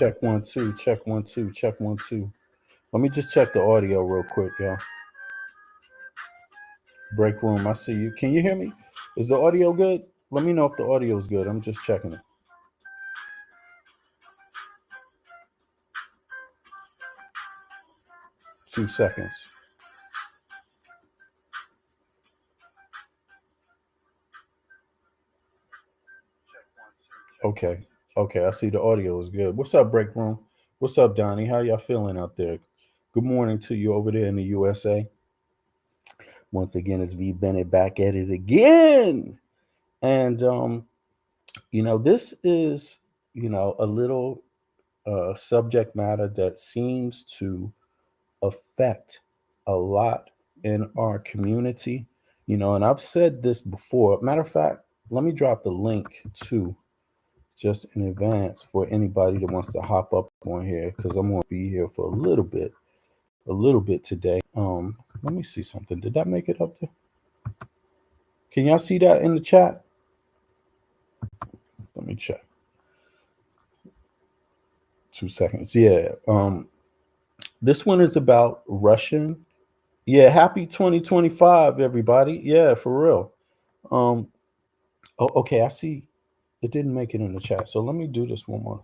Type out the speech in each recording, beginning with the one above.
Check one, two, check one, two, check one, two. Let me just check the audio real quick, y'all. Break room, I see you. Can you hear me? Is the audio good? Let me know if the audio is good. I'm just checking it. 2 seconds. Okay. Okay, I see the audio is good. What's up, break room? What's up, Donnie? How y'all feeling out there? Good morning to you over there in the USA. Once again, it's V Bennett back at it again. And this is, a little subject matter that seems to affect a lot in our community. And I've said this before. Matter of fact, let me drop the link to just in advance for anybody that wants to hop up on here because I'm going to be here for a little bit today. Let me see something. Did that make it up there? Can y'all see that in the chat? Let me check. 2 seconds. Yeah. This one is about Russian. Yeah, happy 2025, everybody. Yeah, for real. Oh, okay, I see it didn't make it in the chat. So let me do this one more.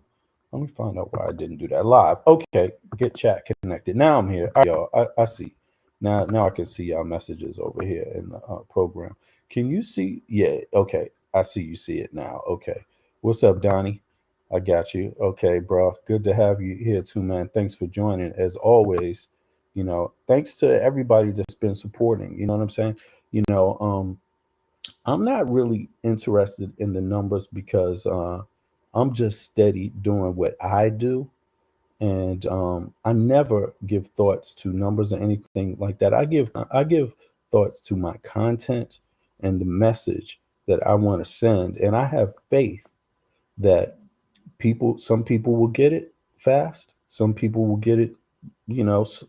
Let me find out why I didn't do that live. Okay, get chat connected. Now I'm here. All right, y'all, I see. Now I can see y'all messages over here in the program. Can you see? Yeah, okay. I see you see it now. Okay. What's up, Donnie? I got you. Okay, bro. Good to have you here too, man. Thanks for joining. As always, thanks to everybody that's been supporting. You know what I'm saying? I'm not really interested in the numbers because I'm just steady doing what I do. And I never give thoughts to numbers or anything like that. I give thoughts to my content and the message that I want to send. And I have faith that some people will get it fast. Some people will get it, a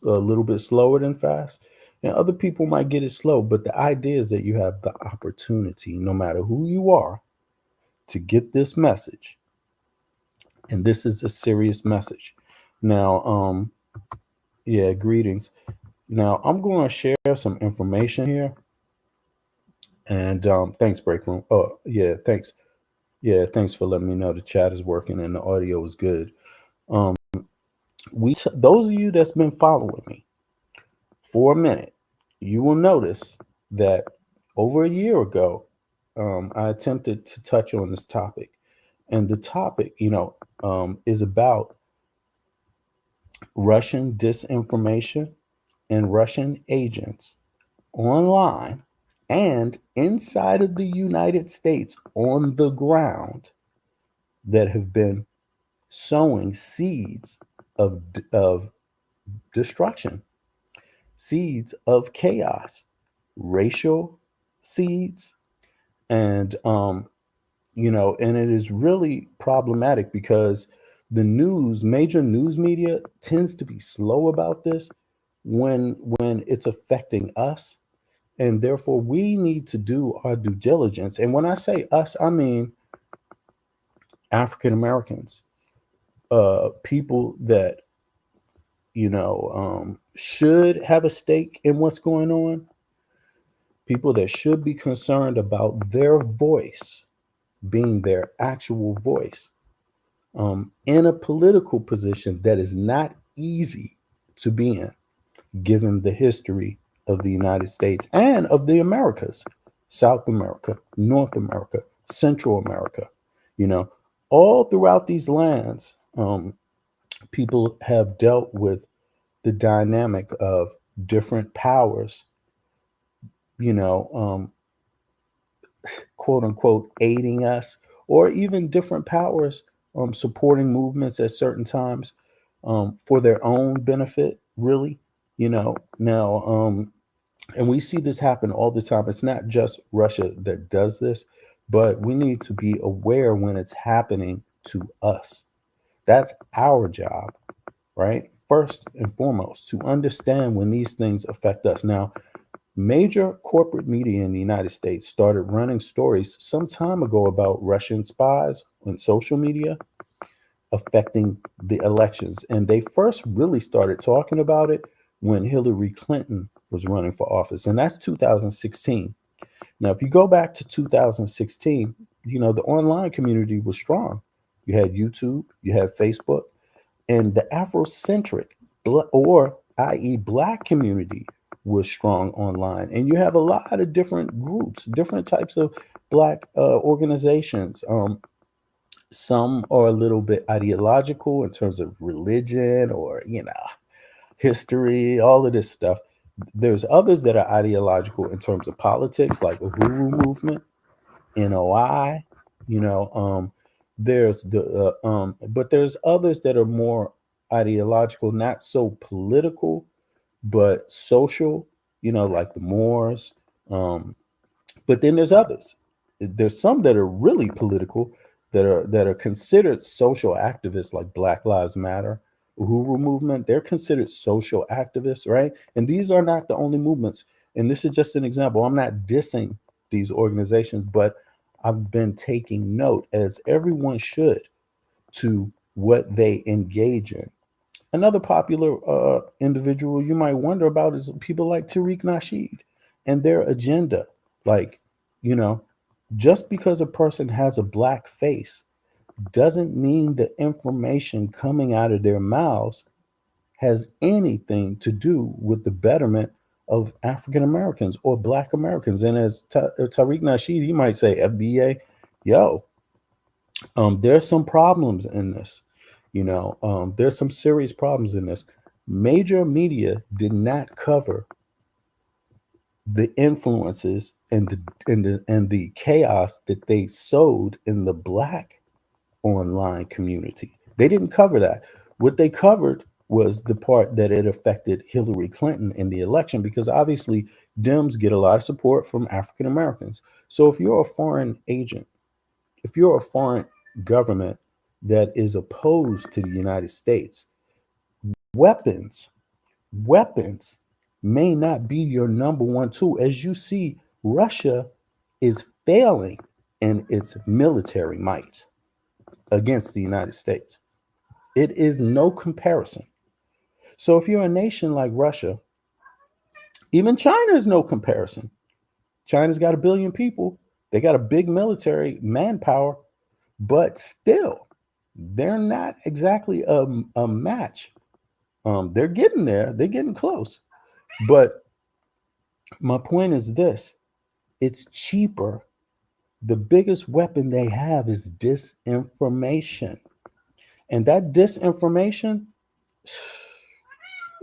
little bit slower than fast. And other people might get it slow. But the idea is that you have the opportunity, no matter who you are, to get this message. And this is a serious message. Now, yeah, greetings. Now, I'm going to share some information here. And thanks, Break Room. Oh, yeah, thanks. Yeah, thanks for letting me know the chat is working and the audio is good. Those of you that's been following me for a minute, you will notice that over a year ago, I attempted to touch on this topic. And the topic, is about Russian disinformation and Russian agents online and inside of the United States on the ground that have been sowing seeds of destruction, seeds of chaos, racial seeds, and and it is really problematic because the major news media tends to be slow about this when it's affecting us, and therefore we need to do our due diligence. And when I say us, I mean African Americans, people that should have a stake in what's going on, people that should be concerned about their voice being their actual voice, in a political position that is not easy to be in, given the history of the United States and of the Americas, South America, North America, Central America. You know, all throughout these lands, people have dealt with the dynamic of different powers, you know, quote unquote, aiding us, or even different powers supporting movements at certain times for their own benefit, really. Now, and we see this happen all the time. It's not just Russia that does this, but we need to be aware when it's happening to us. That's our job, right? First and foremost, to understand when these things affect us. Now, major corporate media in the United States started running stories some time ago about Russian spies on social media. affecting the elections. And they first really started talking about it when Hillary Clinton was running for office, and that's 2016. Now, if you go back to 2016, the online community was strong. You had YouTube, you had Facebook, and the Afrocentric, or i.e., Black community was strong online. And you have a lot of different groups, different types of Black organizations. Some are a little bit ideological in terms of religion or, history, all of this stuff. There's others that are ideological in terms of politics, like the Uhuru movement, NOI. You know, but there's others that are more ideological, not so political, but social. Like the Moors. Um, but then there's others. There's some that are really political, that are considered social activists, like Black Lives Matter, Uhuru movement. They're considered social activists, right? And these are not the only movements. And this is just an example. I'm not dissing these organizations, but I've been taking note, as everyone should, to what they engage in. Another popular individual you might wonder about is people like Tariq Nasheed and their agenda. Like, you know, just because a person has a black face doesn't mean the information coming out of their mouths has anything to do with the betterment of African Americans or Black Americans. And as Tariq Nasheed, he might say, FBA, yo, there's some problems in this. There's some serious problems in this. Major media did not cover the influences and the chaos that they sowed in the Black online community. They didn't cover that. What they covered was the part that it affected Hillary Clinton in the election, because obviously Dems get a lot of support from African Americans. So if you're a foreign agent, if you're a foreign government that is opposed to the United States, weapons, weapons may not be your number one tool. As you see, Russia is failing in its military might against the United States. It is no comparison. So if you're a nation like Russia, even China is no comparison. China's got 1 billion people. They got a big military manpower, but still, they're not exactly a match. They're getting there. They're getting close. But my point is this: it's cheaper. The biggest weapon they have is disinformation. And that disinformation,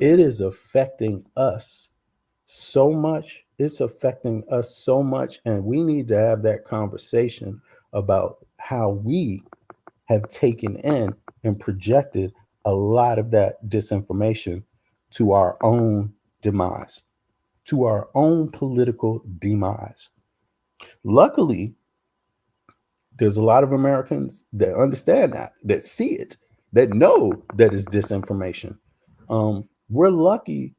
it is affecting us so much. It's affecting us so much. And we need to have that conversation about how we have taken in and projected a lot of that disinformation to our own demise, to our own political demise. Luckily, there's a lot of Americans that understand that see it, that know that it's disinformation. We're lucky.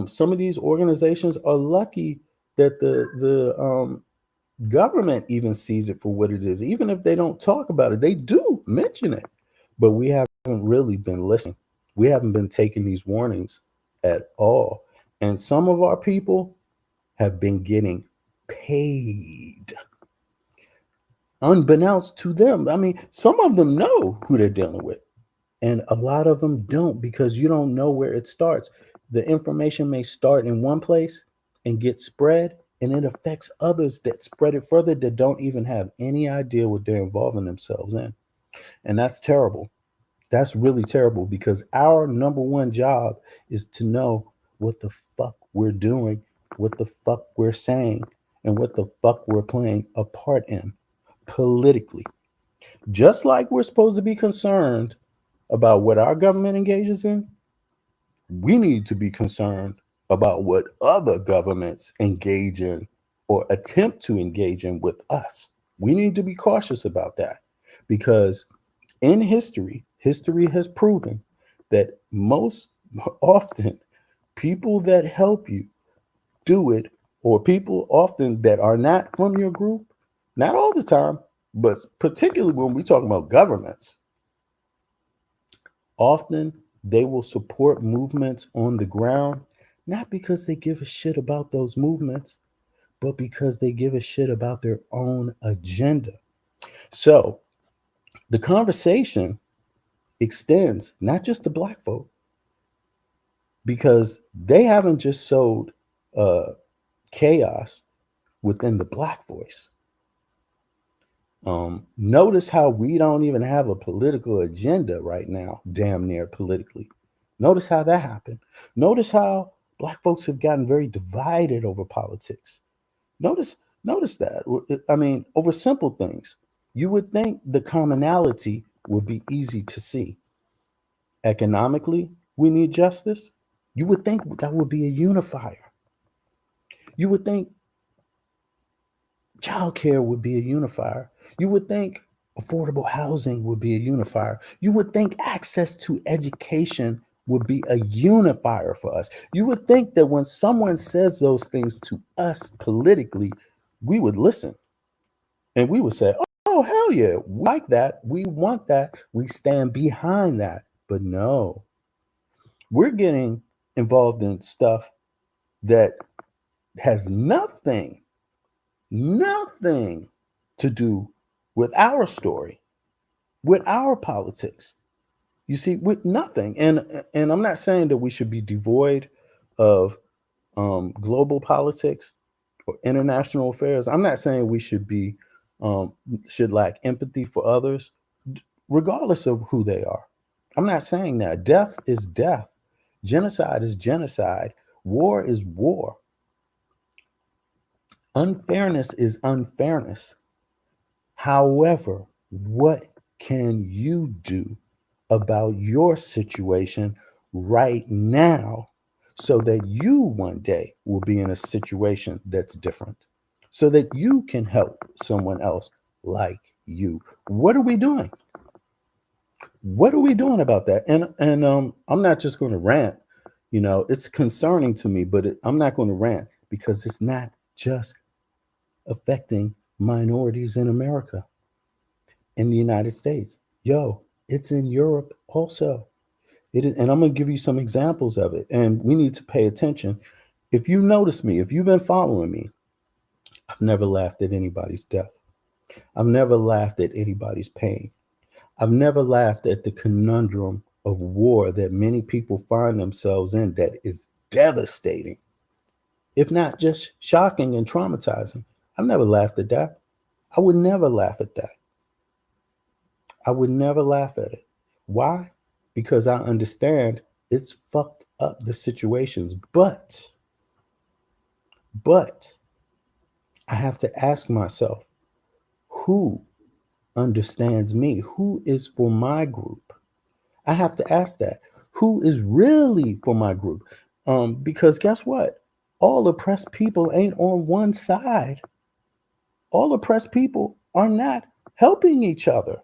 Some of these organizations are lucky that the government even sees it for what it is. Even if they don't talk about it, they do mention it. But we haven't really been listening. We haven't been taking these warnings at all. And some of our people have been getting paid unbeknownst to them. I mean, some of them know who they're dealing with, and a lot of them don't, because you don't know where it starts. The information may start in one place and get spread, and it affects others that spread it further, that don't even have any idea what they're involving themselves in. And that's terrible. That's really terrible, because our number one job is to know what the fuck we're doing, what the fuck we're saying, and what the fuck we're playing a part in politically. Just like we're supposed to be concerned about what our government engages in, we need to be concerned about what other governments engage in or attempt to engage in with us. We need to be cautious about that, because in history has proven that most often people that help you do it, or people often that are not from your group, not all the time, but particularly when we talk about governments, Often they will support movements on the ground, not because they give a shit about those movements, but because they give a shit about their own agenda. So the conversation extends not just to black folk, because they haven't just sowed uh, chaos within the black voice. Notice how we don't even have a political agenda right now, damn near politically. Notice how that happened. Notice how black folks have gotten very divided over politics. Notice, notice that. I mean, over simple things. You would think the commonality would be easy to see. Economically, we need justice. You would think that would be a unifier. You would think childcare would be a unifier. You would think affordable housing would be a unifier. You would think access to education would be a unifier for us. You would think that when someone says those things to us politically, we would listen and we would say, oh, hell yeah, we like that. We want that. We stand behind that. But no, we're getting involved in stuff that has nothing to do with our story, with our politics. You see, with nothing. And I'm not saying that we should be devoid of global politics or international affairs. I'm not saying we um, should lack empathy for others, regardless of who they are. I'm not saying that. Death is death. Genocide is genocide. War is war. Unfairness is unfairness. However, what can you do about your situation right now so that you one day will be in a situation that's different, so that you can help someone else like you? What are we doing? What are we doing about that? And I'm not just going to rant. You know, it's concerning to me, but I'm not going to rant because it's not just affecting minorities in America, in the United States. Yo, it's in Europe also. It is, and I'm going to give you some examples of it. And we need to pay attention. If you notice me, if you've been following me, I've never laughed at anybody's death. I've never laughed at anybody's pain. I've never laughed at the conundrum of war that many people find themselves in that is devastating, if not just shocking and traumatizing. I've never laughed at that. I would never laugh at that. I would never laugh at it. Why? Because I understand it's fucked up, the situations. But I have to ask myself, who understands me? Who is for my group? I have to ask that. Who is really for my group? Because guess what? All oppressed people ain't on one side. All oppressed people are not helping each other.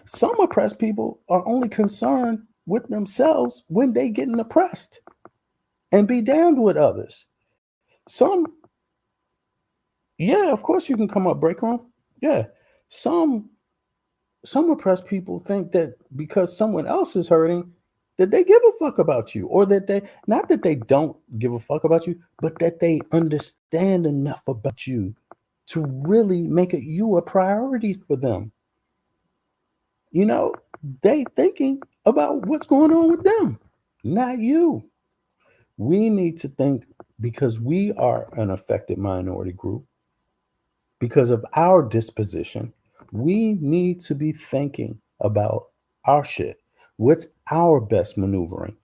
Some oppressed people are only concerned with themselves when they getting oppressed, and be damned with others. Some, yeah, of course you can come up, break room. Yeah. Some some oppressed people think that because someone else is hurting, that they give a fuck about you, or that they, not that they don't give a fuck about you, but that they understand enough about you to really make it you a priority for them. You know, they thinking about what's going on with them, not you. We need to think, because we are an affected minority group, because of our disposition, we need to be thinking about our shit. What's our best maneuvering?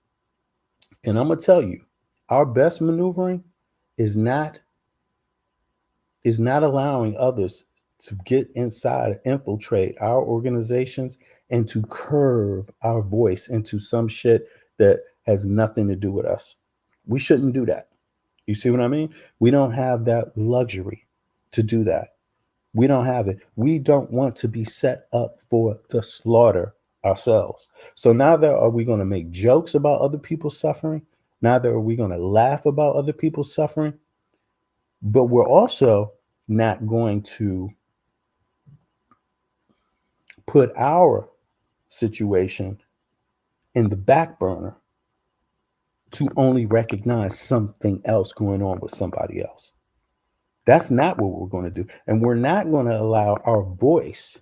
And I'm gonna tell you, our best maneuvering is not allowing others to get inside, infiltrate our organizations, and to curve our voice into some shit that has nothing to do with us. We shouldn't do that. You see what I mean? We don't have that luxury to do that. We don't have it. We don't want to be set up for the slaughter ourselves. So neither are we going to make jokes about other people's suffering, neither are we going to laugh about other people's suffering, but we're also not going to put our situation in the back burner to only recognize something else going on with somebody else. That's not what we're going to do. And we're not going to allow our voice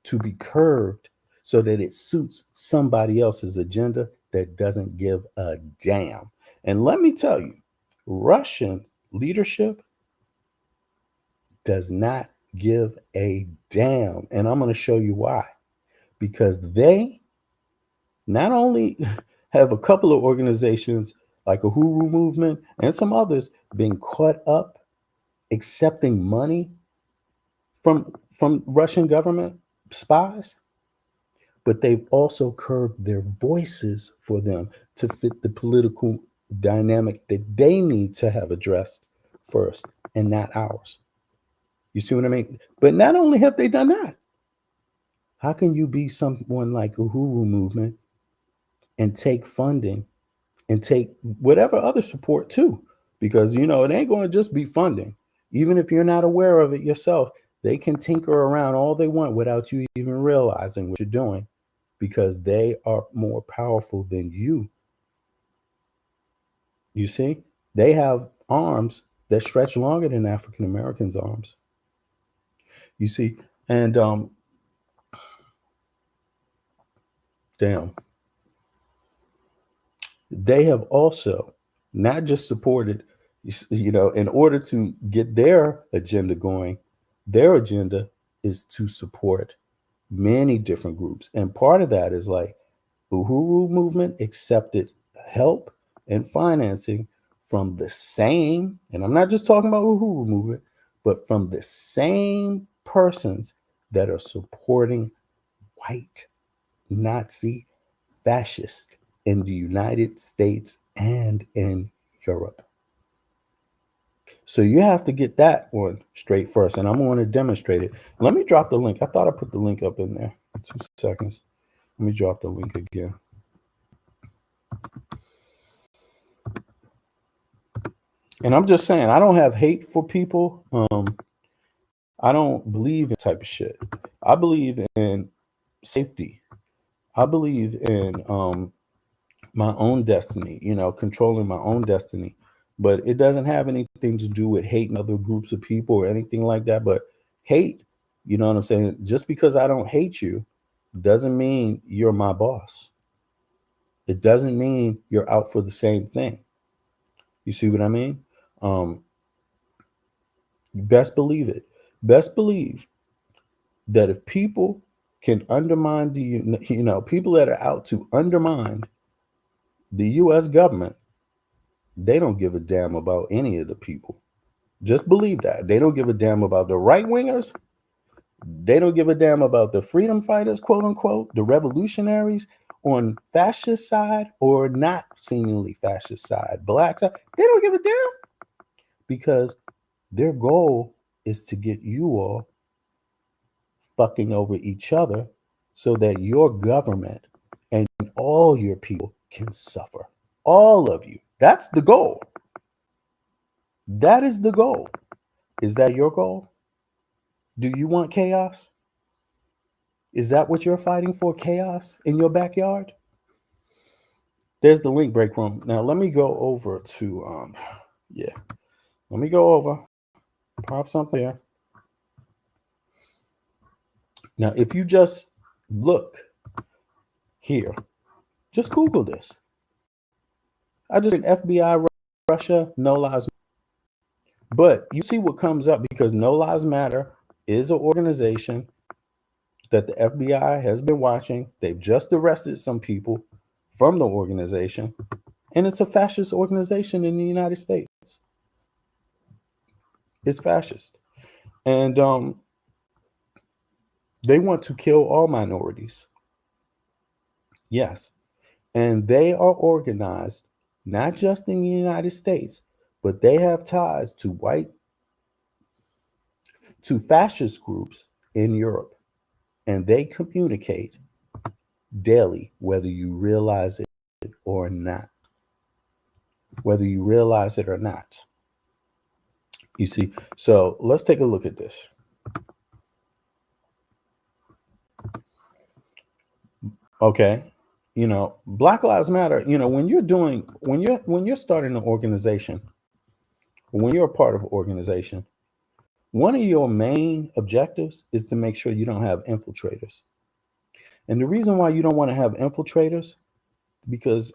to be curved so that it suits somebody else's agenda that doesn't give a damn. And let me tell you, Russian leadership does not give a damn. And I'm going to show you why. Because they not only have a couple of organizations like a Huru movement and some others being caught up accepting money from Russian government spies, but they've also curved their voices for them to fit the political dynamic that they need to have addressed first and not ours. You see what I mean? But not only have they done that, how can you be someone like Uhuru movement and take funding and take whatever other support too? Because it ain't going to just be funding. Even if you're not aware of it yourself, they can tinker around all they want without you even realizing what you're doing, because they are more powerful than you. You see, they have arms that stretch longer than African Americans' arms. You see, and damn, they have also not just supported, in order to get their agenda going, their agenda is to support many different groups. And part of that is like Uhuru movement accepted help and financing from the same, and I'm not just talking about Uhuru movement, but from the same persons that are supporting white Nazi fascists in the United States and in Europe. So you have to get that one straight first, and I'm going to demonstrate it. Let me drop the link. I thought I put the link up in there. 2 seconds. Let me drop the link again. And I'm just saying, I don't have hate for people. I don't believe in type of shit. I believe in safety. I believe in my own destiny, controlling my own destiny. But it doesn't have anything to do with hating other groups of people or anything like that. But hate, you know what I'm saying? Just because I don't hate you doesn't mean you're my boss. It doesn't mean you're out for the same thing. You see what I mean? Best believe it. Best believe that if people can undermine people that are out to undermine the U.S. government, they don't give a damn about any of the people. Just believe that. They don't give a damn about the right wingers. They don't give a damn about the freedom fighters, quote unquote, the revolutionaries on fascist side or not seemingly fascist side, black side. They don't give a damn, because their goal is to get you all fucking over each other so that your government and all your people can suffer. All of you. That's the goal. That is the goal. Is that your goal? Do you want chaos? Is that what you're fighting for? Chaos in your backyard? There's the link, break room. Now let me go over to let me go over, pop something there. Now if you just look here, just Google this. I just did FBI Russia, no lives matter. But you see what comes up, because No Lives Matter is an organization that the FBI has been watching. They've just arrested some people from the organization, and it's a fascist organization in the United States. It's fascist, and they want to kill all minorities. Yes, and they are organized not just in the United States, but they have ties to fascist groups in Europe, and they communicate daily, whether you realize it or not. Whether you realize it or not. You see, so let's take a look at this. Okay. Black Lives Matter, when you're starting an organization, when you're a part of an organization, one of your main objectives is to make sure you don't have infiltrators. And the reason why you don't want to have infiltrators, because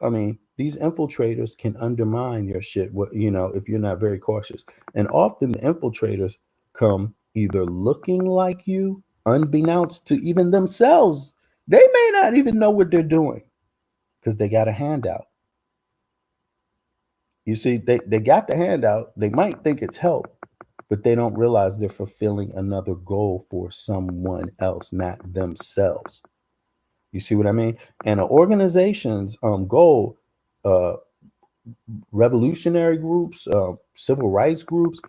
these infiltrators can undermine your shit, if you're not very cautious. And often the infiltrators come either looking like you, unbeknownst to even themselves. They may not even know what they're doing because they got a handout. You see, they got the handout. They might think it's help, but they don't realize they're fulfilling another goal for someone else, not themselves. You see what I mean? And an organization's goal, uh, revolutionary groups, civil rights groups,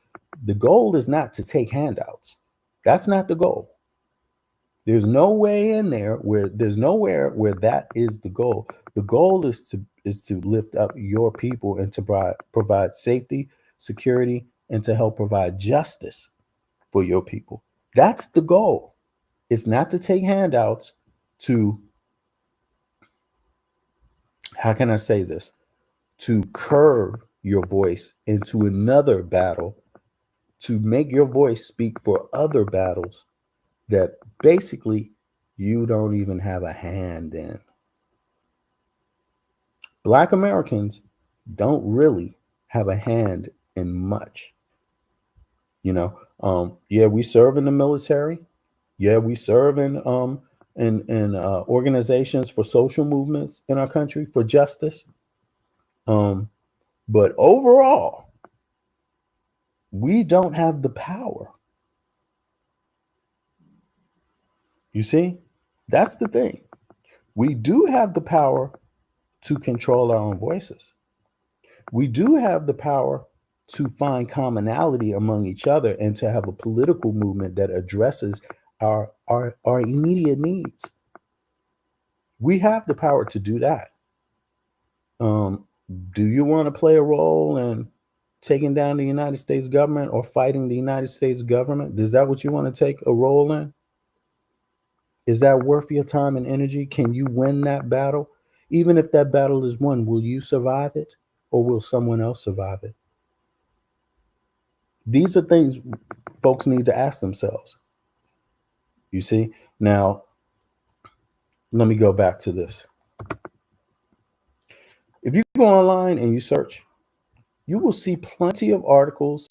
the goal is not to take handouts. That's not the goal. There's nowhere where that is the goal. The goal is to lift up your people and to provide safety, security, and to help provide justice for your people. That's the goal. It's not to take handouts to, how can I say this? To curve your voice into another battle, to make your voice speak for other battles that basically you don't even have a hand in. Black Americans don't really have a hand in much. Yeah, we serve in the military. Yeah, we serve in organizations for social movements in our country for justice. Um, but overall, we don't have the power. You see, that's the thing. We do have the power to control our own voices. We do have the power to find commonality among each other and to have a political movement that addresses our immediate needs. We have the power to do that. Um, do you want to play a role in taking down the United States government or fighting the United States government? Is that what you want to take a role in? Is that worth your time and energy? Can you win that battle? Even if that battle is won, will you survive it or will someone else survive it? These are things folks need to ask themselves. You see? Now, let me go back to this. If you go online and you search, you will see plenty of articles,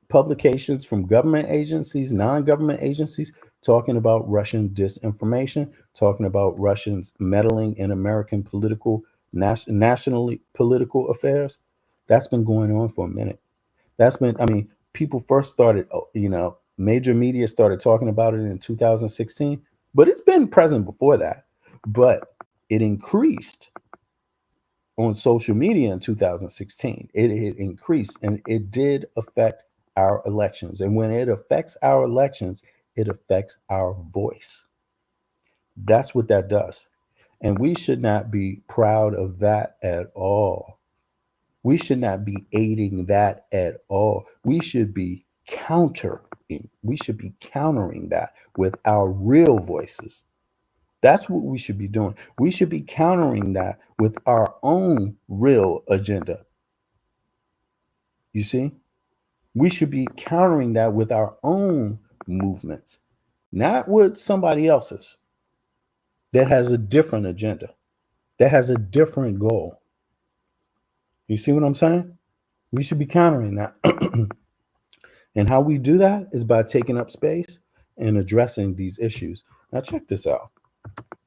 publications from government agencies, non government agencies, talking about Russian disinformation, talking about Russians meddling in American nationally political affairs. That's been going on for a minute. People first started, major media started talking about it in 2016, but it's been present before that. But it increased on social media in 2016. It increased and it did affect our elections. And when it affects our elections, it affects our voice. That's what that does. And we should not be proud of that at all. We should not be aiding that at all. We should be countering. We should be countering that with our real voices. That's what we should be doing. We should be countering that with our own real agenda. You see? We should be countering that with our own movements, not with somebody else's that has a different agenda, that has a different goal. You see what I'm saying? We should be countering that. And how we do that is by taking up space and addressing these issues. Now, check this out.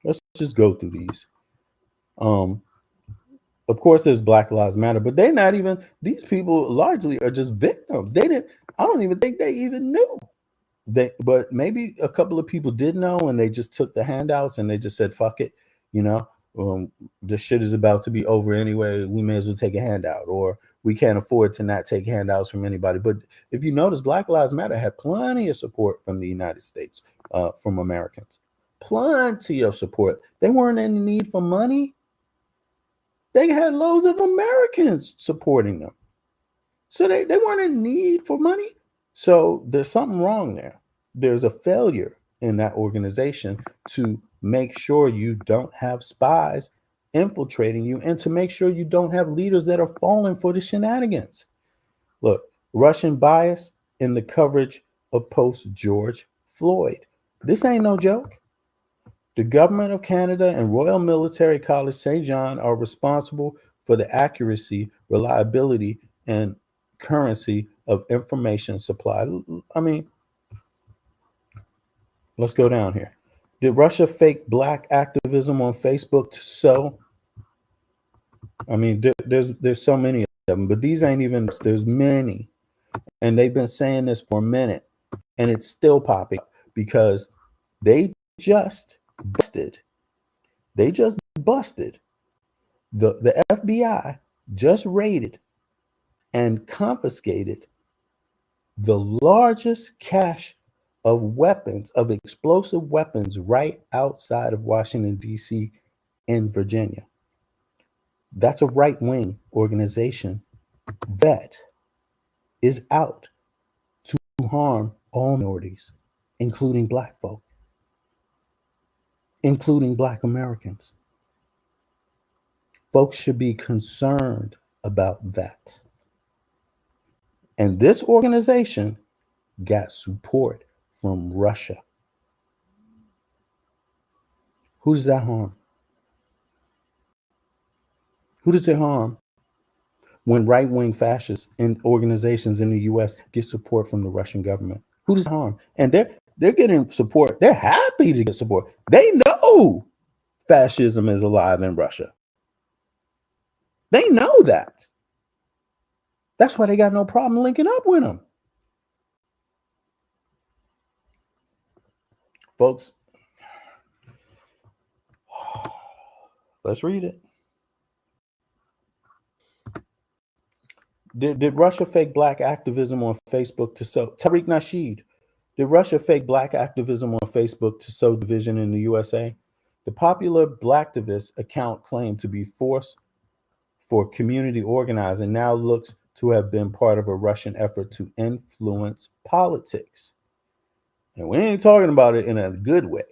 Let's just go through these. Um, of course, there's Black Lives Matter, but they're not even, these people largely are just victims. I don't even think they even knew. But maybe a couple of people did know and they just took the handouts and they just said, fuck it, you know, this shit is about to be over anyway. We may as well take a handout, or we can't afford to not take handouts from anybody. But if you notice, Black Lives Matter had plenty of support from the United States, from Americans. Plenty of support. They weren't in need for money. They had loads of Americans supporting them. So they weren't in need for money. So there's something wrong there. There's a failure in that organization to make sure you don't have spies infiltrating you and to make sure you don't have leaders that are falling for the shenanigans. Look, Russian bias in the coverage of post George Floyd. This ain't no joke. The government of Canada and Royal Military College St. John are responsible for the accuracy, reliability, and currency of information supply. I mean, let's go down here. Did Russia fake black activism on Facebook to sow? I mean, there's so many of them, but these ain't even. There's many, and they've been saying this for a minute, and it's still popping up because they just busted. They just busted. The FBI just raided and confiscated the largest cache of weapons, of explosive weapons, right outside of Washington, D.C. in Virginia. That's a right-wing organization that is out to harm all minorities, including black folk, including black Americans. Folks should be concerned about that. And this organization got support from Russia. Who does that harm? Who does it harm when right-wing fascists and organizations in the U.S. get support from the Russian government? Who does it harm? And they're getting support. They're happy to get support. They know fascism is alive in Russia. They know that. That's why they got no problem linking up with them. Folks, let's read it. Did Russia fake black activism on Facebook to sow? Tariq Nasheed, did Russia fake black activism on Facebook to sow division in the USA? The popular Blacktivist account claimed to be force for community organizing now looks to have been part of a Russian effort to influence politics. And we ain't talking about it in a good way.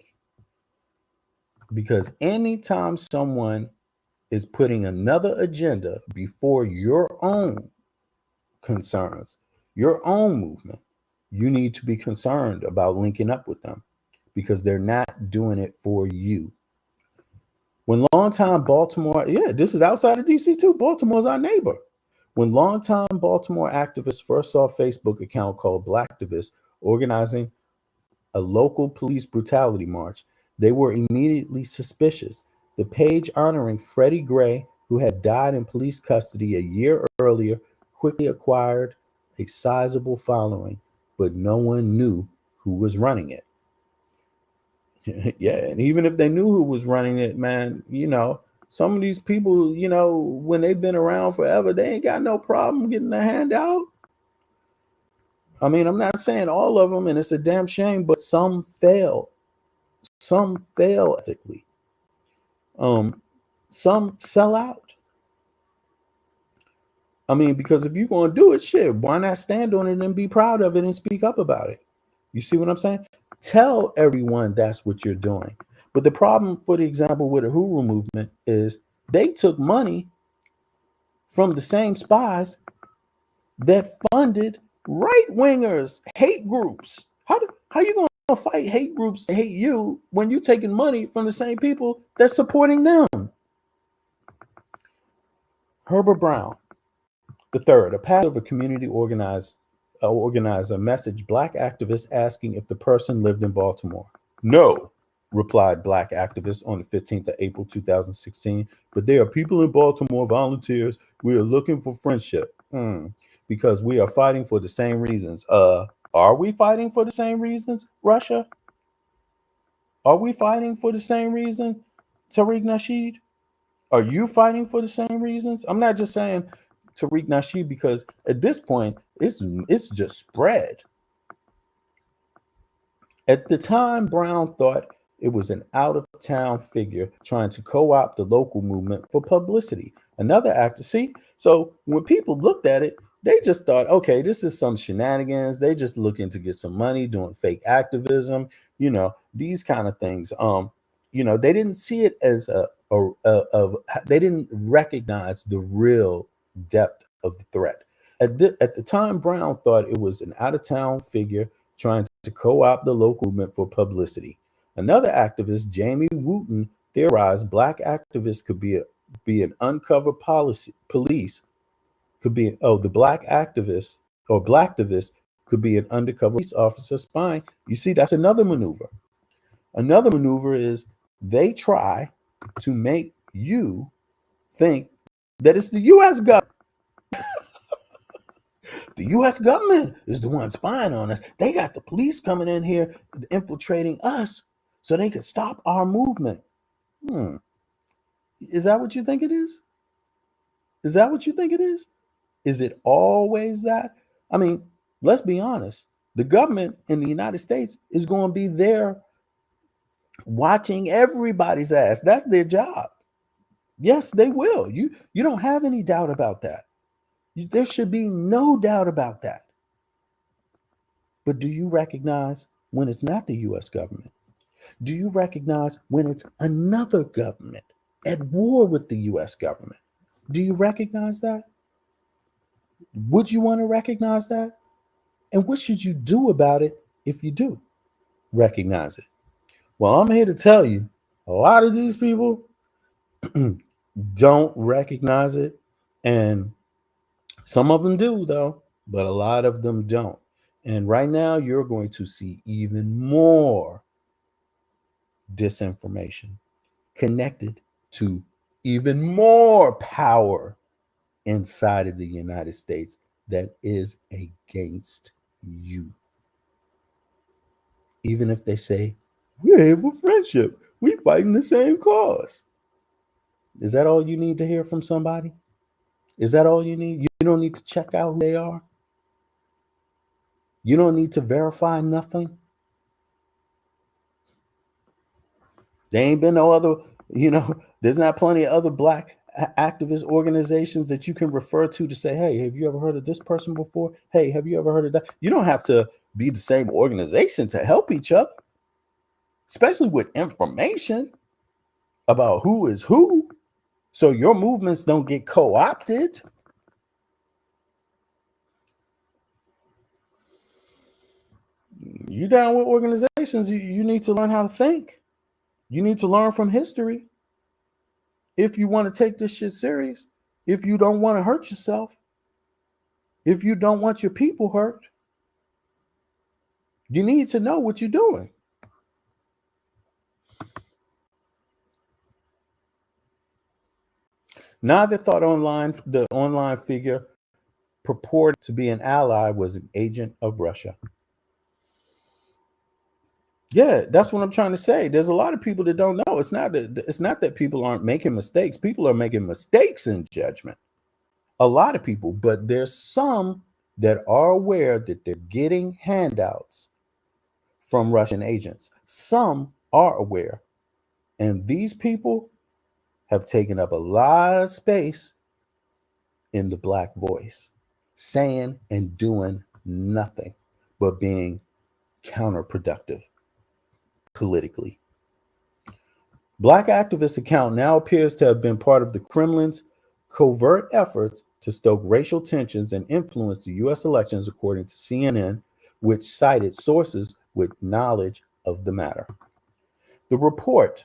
Because anytime someone is putting another agenda before your own concerns, your own movement, you need to be concerned about linking up with them because they're not doing it for you. When longtime Baltimore, this is outside of DC too. Baltimore's our neighbor. When longtime Baltimore activists first saw a Facebook account called Blacktivist organizing a local police brutality march, they were immediately suspicious. The page honoring Freddie Gray, who had died in police custody a year earlier, quickly acquired a sizable following, but no one knew who was running it. Yeah, and even if they knew who was running it, man, some of these people, when they've been around forever, they ain't got no problem getting a handout. I mean, I'm not saying all of them, and it's a damn shame, but some fail. Some fail ethically. Some sell out. I mean, because if you're going to do it, shit, why not stand on it and be proud of it and speak up about it? You see what I'm saying? Tell everyone that's what you're doing. But the problem, for the example, with the Huru movement is they took money from the same spies that funded right-wingers, hate groups. How you going to fight hate groups that hate you when you're taking money from the same people that's supporting them? Herbert Brown III, a pastor of a community organizer, messaged black activists asking if the person lived in Baltimore. No, replied black activists on the 15th of April, 2016. But there are people in Baltimore, volunteers. We are looking for friendship because we are fighting for the same reasons. Are we fighting for the same reasons, Russia? Are we fighting for the same reason, Tariq Nasheed? Are you fighting for the same reasons? I'm not just saying Tariq Nasheed because at this point, it's just spread. At the time, Brown thought it was an out-of-town figure trying to co-opt the local movement for publicity. Another actor, so when people looked at it, they just thought, okay, this is some shenanigans. They just looking to get some money, doing fake activism, these kind of things. They didn't see it as they didn't recognize the real depth of the threat. At the time, Brown thought it was an out of town figure trying to co opt the local movement for publicity. Another activist, Jamie Wooten, theorized black activists could be an uncover police, could be, oh, the black activist or blacktivist could be an undercover police officer spying. You see, that's another maneuver. Another maneuver is they try to make you think that it's the U.S. government. The U.S. government is the one spying on us. They got the police coming in here infiltrating us so they could stop our movement. Hmm. Is that what you think it is? Is that what you think it is? Is it always that? I mean, let's be honest. The government in the United States is going to be there watching everybody's ass. That's their job. Yes, they will. You don't have any doubt about that. There should be no doubt about that. But do you recognize when it's not the US government? Do you recognize when it's another government at war with the US government? Do you recognize that? Would you want to recognize that? And what should you do about it if you do recognize it? Well, I'm here to tell you a lot of these people don't recognize it. And some of them do, though, but a lot of them don't. And right now, you're going to see even more disinformation connected to even more power inside of the United States that is against you. Even if they say, we're here for friendship, we fighting the same cause. Is that all you need to hear from somebody? Is that all you need? You don't need to check out who they are. You don't need to verify nothing. There ain't been no other, there's not plenty of other black activist organizations that you can refer to say, hey, have you ever heard of this person before? Hey, have you ever heard of that? You don't have to be the same organization to help each other, especially with information about who is who, so your movements don't get co-opted. You down with organizations, you need to learn how to think. You need to learn from history. If you want to take this shit serious, if you don't want to hurt yourself, if you don't want your people hurt, you need to know what you're doing. Neither thought the online figure purported to be an ally was an agent of Russia. Yeah, that's what I'm trying to say. There's a lot of people that don't know. It's not that people aren't making mistakes. People are making mistakes in judgment. A lot of people, but there's some that are aware that they're getting handouts from Russian agents. Some are aware. And these people have taken up a lot of space in the black voice, saying and doing nothing but being counterproductive politically. Black activist account now appears to have been part of the Kremlin's covert efforts to stoke racial tensions and influence the U.S. elections, according to CNN, which cited sources with knowledge of the matter. The report,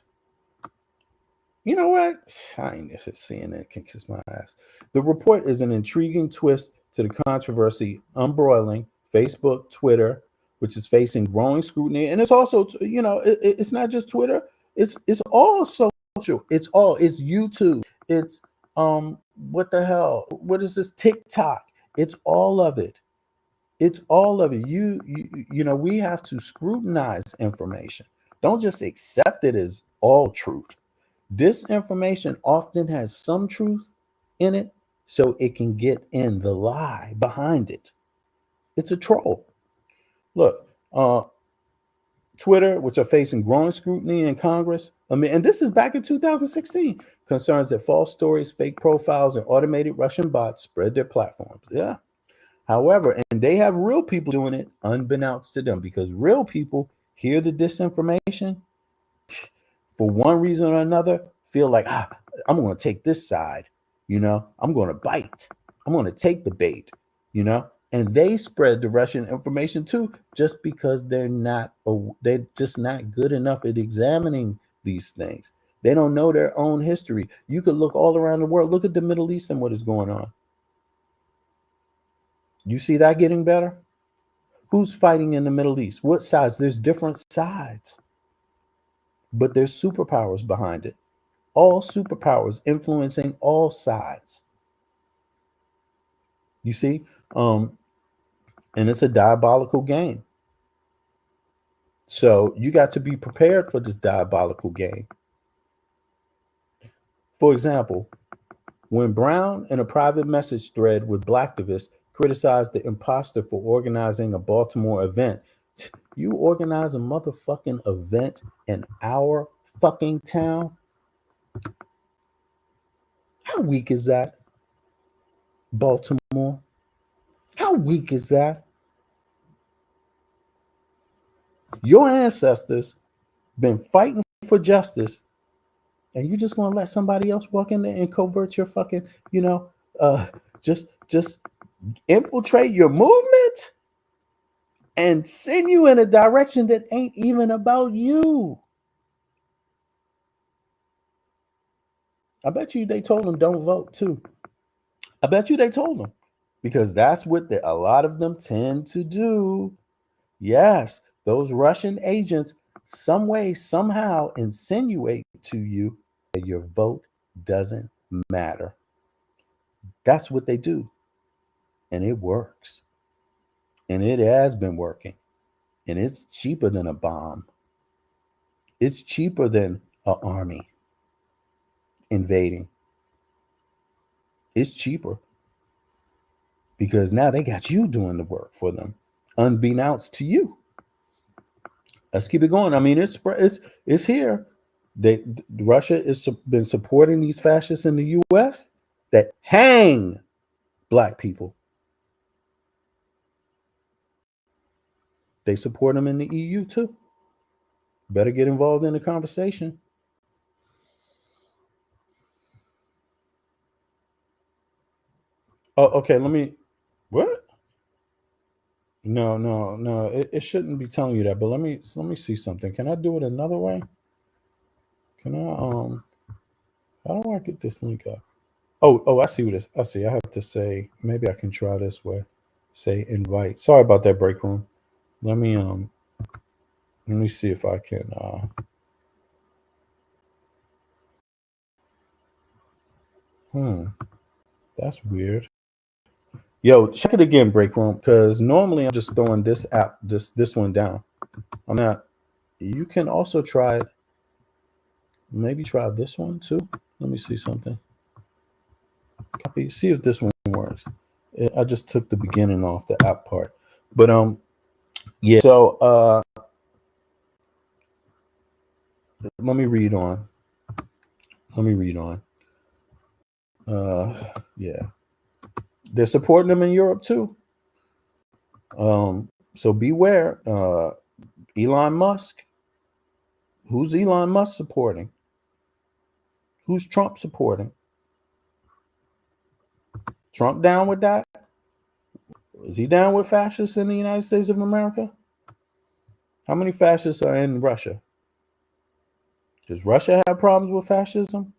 you know what? I ain't if it's CNN can kiss my ass. The report is an intriguing twist to the controversy embroiling Facebook, Twitter, which is facing growing scrutiny, and it's also, it's not just Twitter. It's all social. It's YouTube. It's what the hell? What is this TikTok? It's all of it. It's all of it. We have to scrutinize information. Don't just accept it as all truth. Disinformation often has some truth in it, so it can get in the lie behind it. It's a troll. Look, Twitter, which are facing growing scrutiny in Congress. And this is back in 2016. Concerns that false stories, fake profiles, and automated Russian bots spread their platforms. Yeah. However, and they have real people doing it unbeknownst to them, because real people hear the disinformation, for one reason or another, feel like, I'm going to take this side, I'm going to bite. I'm going to take the bait, and they spread the Russian information too, just because they're just not good enough at examining these things. They don't know their own history. You could look all around the world. Look at the Middle East and what is going on. You see that getting better? Who's fighting in the Middle East? What sides? There's different sides, but there's superpowers behind it. All superpowers influencing all sides. You see? And it's a diabolical game. So you got to be prepared for this diabolical game. For example, when Brown, in a private message thread with Blacktivists, criticized the imposter for organizing a Baltimore event, you organize a motherfucking event in our fucking town? How weak is that? Baltimore? How weak is that? Your ancestors been fighting for justice, and you just gonna let somebody else walk in there and covert your fucking, just infiltrate your movement and send you in a direction that ain't even about you. I bet you they told them don't vote too. I bet you they told them, because that's what a lot of them tend to do. Yes, those Russian agents some way, somehow insinuate to you that your vote doesn't matter. That's what they do. And it works. And it has been working. And it's cheaper than a bomb. It's cheaper than an army invading. It's cheaper because now they got you doing the work for them, unbeknownst to you. Let's keep it going. I mean, it's here. Russia has been supporting these fascists in the U.S. that hang black people. They support them in the EU too. Better get involved in the conversation. Oh, okay. What? No. It shouldn't be telling you that. But let me see something. Can I do it another way? Can I How do I get this link up? Oh, I see what this. I see. I have to say, maybe I can try this way. Say invite. Sorry about that, break room. Let me see if I can that's weird. Yo, check it again, break room, because normally I'm just throwing this one down. I'm not. You can also try it. Maybe try this one too. Let me see something. Copy. See if this one works. I just took the beginning off the app part, but yeah. So let me read on. Yeah, they're supporting them in Europe too. So beware. Elon Musk. Who's Elon Musk supporting? Who's Trump supporting? Trump down with that? Is he down with fascists in the United States of America? How many fascists are in Russia? Does Russia have problems with fascism?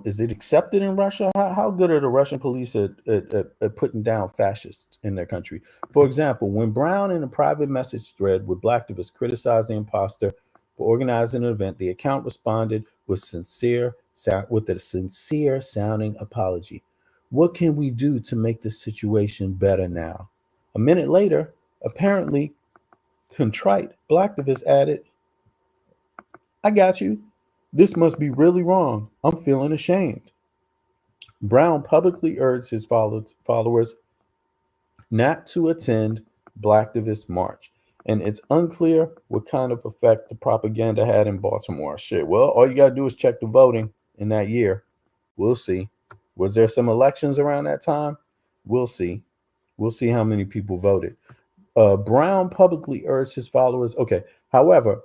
Is it accepted in Russia? How good are the Russian police at putting down fascists in their country? For example, when Brown, in a private message thread with Blacktivists, criticized the imposter for organizing an event, the account responded with a sincere sounding apology. What can we do to make the situation better now? A minute later, apparently contrite, Blacktivists added, I got you. This must be really wrong. I'm feeling ashamed. Brown publicly urged his followers not to attend Blacktivist March. And it's unclear what kind of effect the propaganda had in Baltimore. Shit, well, all you got to do is check the voting in that year. We'll see. Was there some elections around that time? We'll see. We'll see how many people voted. Brown publicly urged his followers. Okay. However,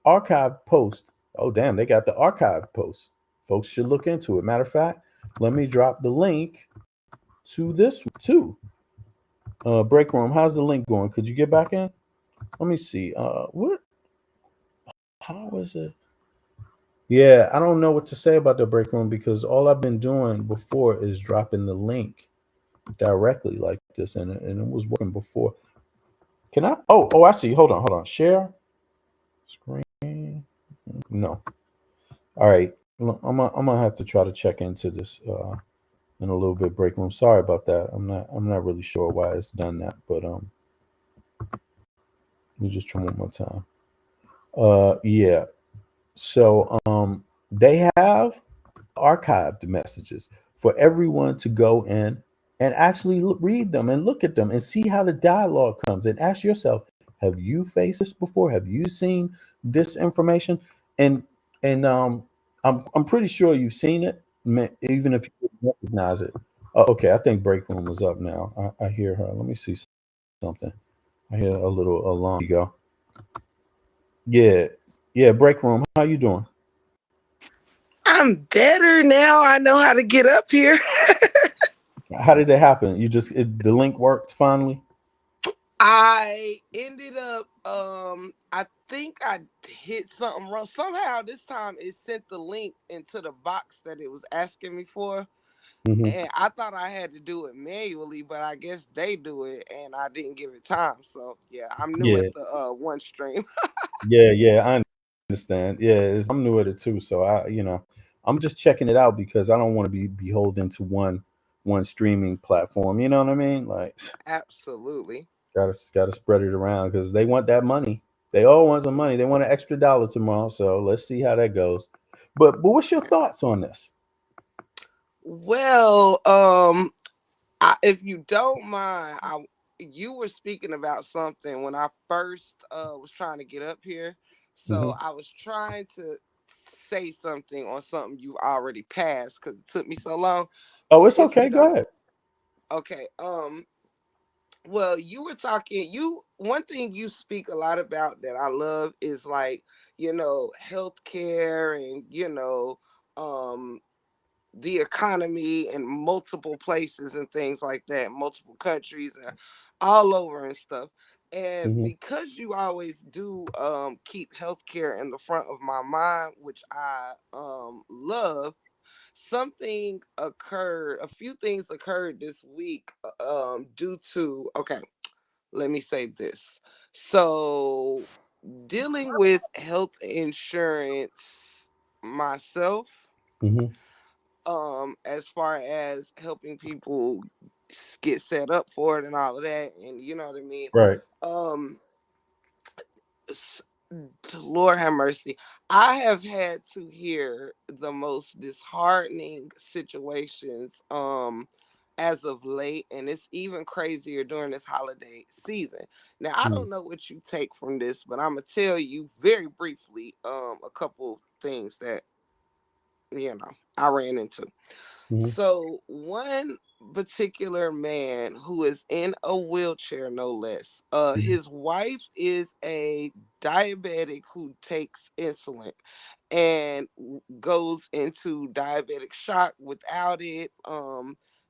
archive post. Oh, damn, they got the archive post. Folks should look into it. Matter of fact, let me drop the link to this too. Break room. How's the link going? Could you get back in? Let me see. What? How is it? Yeah, I don't know what to say about the break room because all I've been doing before is dropping the link directly like this, and it was working before. Can I? Oh, I see. Hold on. Share screen. No. All right. I'm gonna have to try to check into this in a little bit. Break room. Sorry about that. I'm not really sure why it's done that, but let me just try one more time. Yeah. So they have archived messages for everyone to go in and actually read them and look at them and see how the dialogue comes and ask yourself, have you faced this before? Have you seen this information? And and I'm pretty sure you've seen it, even if you didn't recognize it. Okay, I think break room is up now. I hear her. Let me see something. I hear a little alarm. There you go. Yeah, yeah. Break room. How you doing? I'm better now. I know how to get up here. How did it happen? The link worked finally. I ended up I think I hit something wrong. Somehow this time it sent the link into the box that it was asking me for. Hmm. And I thought I had to do it manually, but I guess they do it and I didn't give it time. So yeah, I'm new Yeah, at the one stream. yeah. I understand. Yeah, I'm new at it too, so I'm just checking it out because I don't want to be beholden to one streaming platform. You know what I mean? Like, Absolutely. gotta spread it around because they want that money. They all want some money. They want an extra dollar tomorrow. So let's see how that goes. But what's your thoughts on this? Well, if you don't mind, you were speaking about something when I first was trying to get up here. So Hmm. I was trying to say something on something you already passed because it took me so long. Oh, But it's if you okay. Go don't, ahead. okay. Well, you were talking. One thing you speak a lot about that I love is like healthcare and um the economy in multiple places and things like that, multiple countries and all over and stuff. And Hmm. because you always do keep healthcare in the front of my mind, which I love, something occurred, a few things occurred this week due to okay, let me say this. So dealing with health insurance myself, Hmm. as far as helping people get set up for it and all of that, and you know what I mean. Right. um s- Lord have mercy, I have had to hear the most disheartening situations as of late, and it's even crazier during this holiday season. Now I don't know what you take from this, but I'm gonna tell you very briefly a couple things that I ran into. Hmm. So one particular man who is in a wheelchair, no less. Hmm. His wife is a diabetic who takes insulin and goes into diabetic shock without it.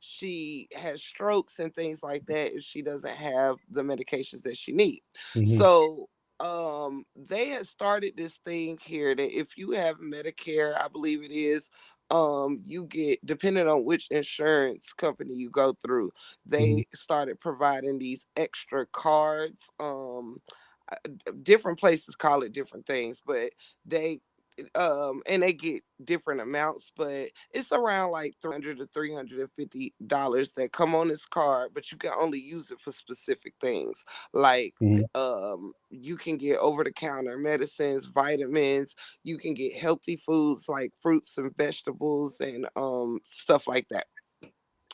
She has strokes and things like that if she doesn't have the medications that she needs. Hmm. So they had started this thing here that if you have Medicare, I believe it is, you get, depending on which insurance company you go through, Hmm. they started providing these extra cards. Different places call it different things, but they and they get different amounts, but it's around like $300 to $350 that come on this card, but you can only use it for specific things. Like Hmm. you can get over the counter medicines, vitamins, you can get healthy foods like fruits and vegetables and stuff like that.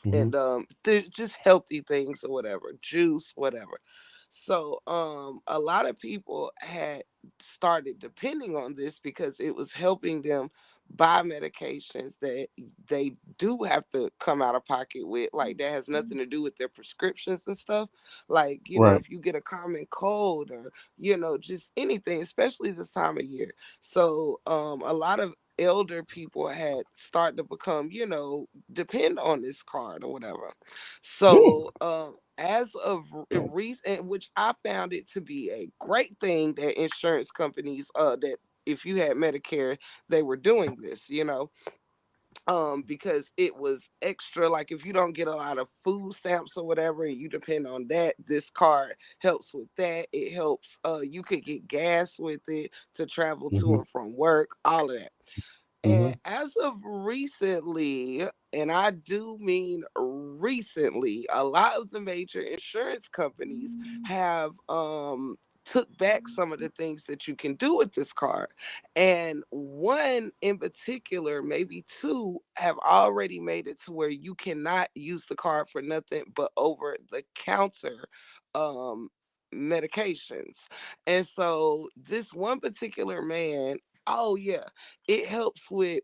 Hmm. And they're just healthy things or whatever, juice, whatever. So a lot of people had started depending on this because it was helping them buy medications that they do have to come out of pocket with, like that has nothing to do with their prescriptions and stuff. Like, Right. if you get a common cold or, just anything, especially this time of year. So a lot of elder people had started to become, depend on this card or whatever. Really? So as of recent, which I found it to be a great thing that insurance companies, that if you had Medicare, they were doing this, because it was extra. Like if you don't get a lot of food stamps or whatever and you depend on that, this card helps with that. It helps, you could get gas with it to travel to Hmm. and from work, all of that. And Hmm. as of recently, and I do mean recently, a lot of the major insurance companies have took back some of the things that you can do with this card. And one in particular, maybe two, have already made it to where you cannot use the card for nothing but over the counter um medications. And so this one particular man, oh yeah, it helps with,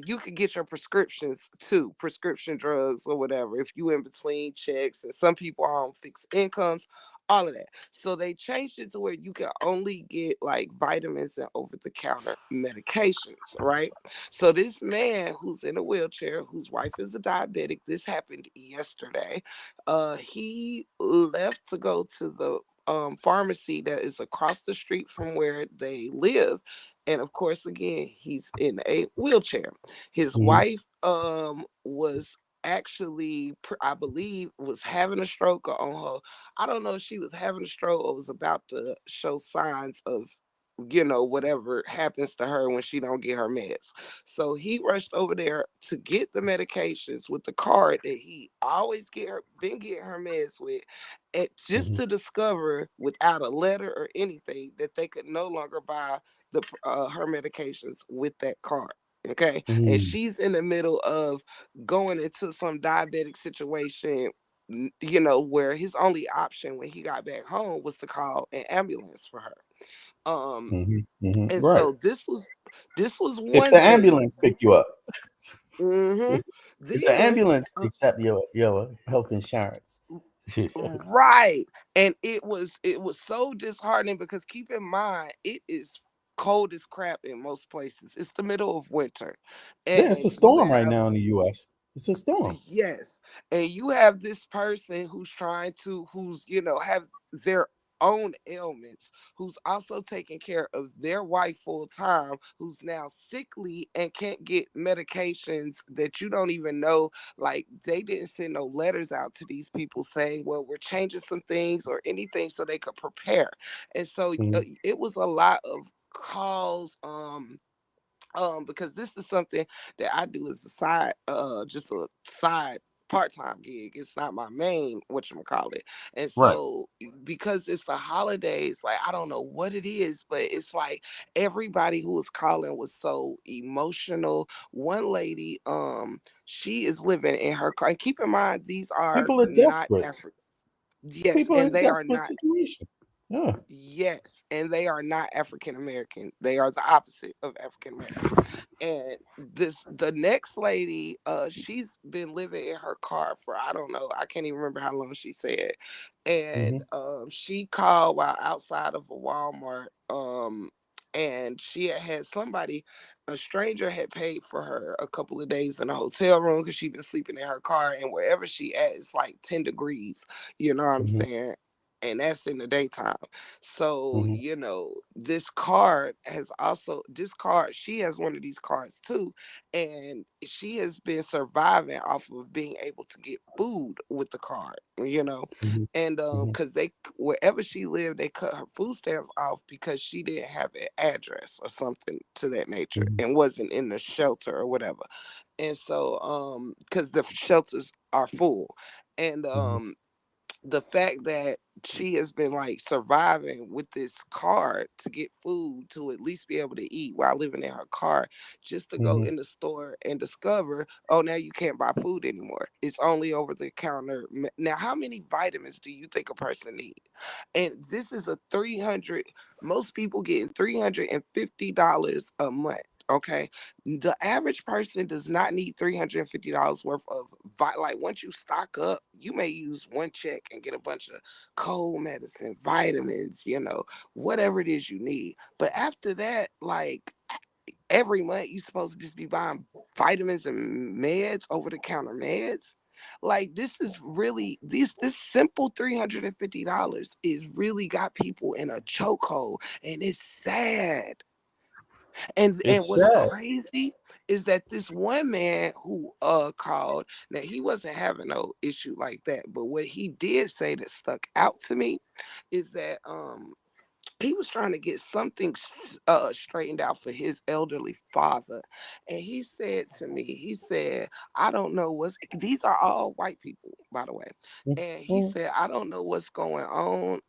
you could get your prescriptions too, prescription drugs or whatever, if you in between checks, and some people are on fixed incomes, all of that. So they changed it to where you can only get like vitamins and over the counter medications, right? So this man who's in a wheelchair, whose wife is a diabetic, this happened yesterday. He left to go to the pharmacy that is across the street from where they live. And of course, again, he's in a wheelchair. His Hmm. wife was actually, I believe, was having a stroke or on her, I don't know if she was having a stroke or was about to show signs of, whatever happens to her when she don't get her meds. So he rushed over there to get the medications with the card that he always been getting her meds with, and just Hmm. to discover without a letter or anything that they could no longer buy her medications with that card. Okay, and Hmm. she's in the middle of going into some diabetic situation, where his only option when he got back home was to call an ambulance for her. Um, Hmm. Hmm. and Right. so this was If the one thing. ambulance pick you up, Hmm. if the Then, ambulance accept your health insurance. right. And it was so disheartening because keep in mind it is cold as crap in most places. It's the middle of winter. Yeah, it's And a you storm right have, now in the U.S. It's a storm. yes. And you have this person who's, have their own ailments, who's also taking care of their wife full time, who's now sickly and can't get medications that you don't even know. Like they didn't send no letters out to these people saying, well, we're changing some things or anything so they could prepare. And so Hmm. it was a lot of calls, because this is something that I do as a side, just a side part-time gig. It's not my main whatchamacallit. And Right. so because it's the holidays, like I don't know what it is, but it's like everybody who was calling was so emotional. One lady, she is living in her car. And keep in mind, these are People are not desperate. African. Yes, People are and in they are desperate not. situation. Yeah. Yes, and they are not African American. They are the opposite of African American. And the next lady, she's been living in her car for, I don't know, I can't even remember how long she said. And Hmm. she called while outside of a Walmart, and she had somebody, a stranger had paid for her a couple of days in a hotel room because she'd been sleeping in her car, and wherever she at it's like 10 degrees, you know what I'm Hmm. saying? And that's in the daytime. So, Hmm. this card, she has one of these cards too. And she has been surviving off of being able to get food with the card. Hmm. And Hmm. because wherever she lived, they cut her food stamps off because she didn't have an address or something to that nature Hmm. and wasn't in the shelter or whatever. And so, because the shelters are full. And Hmm. the fact that she has been like surviving with this card to get food to at least be able to eat while living in her car, just to go Hmm. in the store and discover, oh, now you can't buy food anymore, it's only over the counter. Now how many vitamins do you think a person need? And this is a 300, most people getting $350 a month. Okay, the average person does not need $350 worth of like once you stock up, you may use one check and get a bunch of cold medicine, vitamins, whatever it is you need. But after that, like every month, you supposed to just be buying vitamins and meds, over the counter meds. Like this is really this simple $350 is really got people in a chokehold, and it's sad. And It's what's sad. crazy is that this one man who called, now he wasn't having no issue like that, but what he did say that stuck out to me is that he was trying to get something straightened out for his elderly father. And he said to me, he said, I don't know these are all white people, by the way. And he Mhm. said, I don't know what's going on.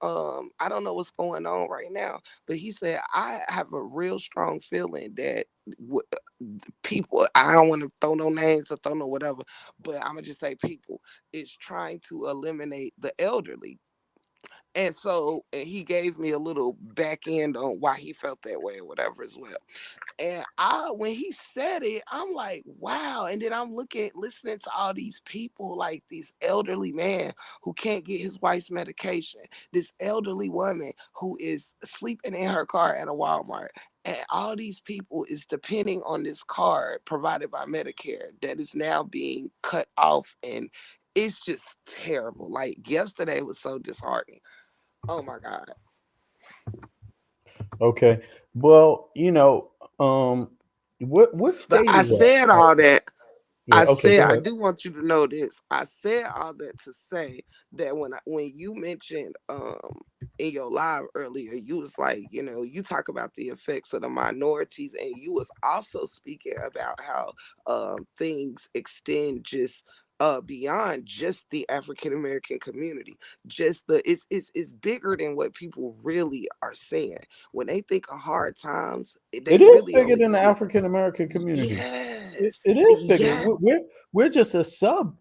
I don't know what's going on right now. But he said, I have a real strong feeling that people, I don't want to throw no names or throw no whatever, but I'm going to just say people is trying to eliminate the elderly. And so he gave me a little back end on why he felt that way or whatever as well. And when he said it, I'm like, wow. And then I'm listening to all these people, like this elderly man who can't get his wife's medication, this elderly woman who is sleeping in her car at a Walmart. And all these people is depending on this card provided by Medicare that is now being cut off. And it's just terrible. Like yesterday was so disheartening. Oh my God. Okay. Well, what But state I is that? said all that. Yeah. Okay. Go I ahead. do want you to know this. I said all that to say that when you mentioned in your live earlier, you was like, you talk about the effects of the minorities, and you was also speaking about how things extend just beyond just the African American community. Just it's bigger than what people really are saying. When they think of hard times, they It is really bigger only than the think, African American community. It, yes, it is bigger. yes, We're just a sub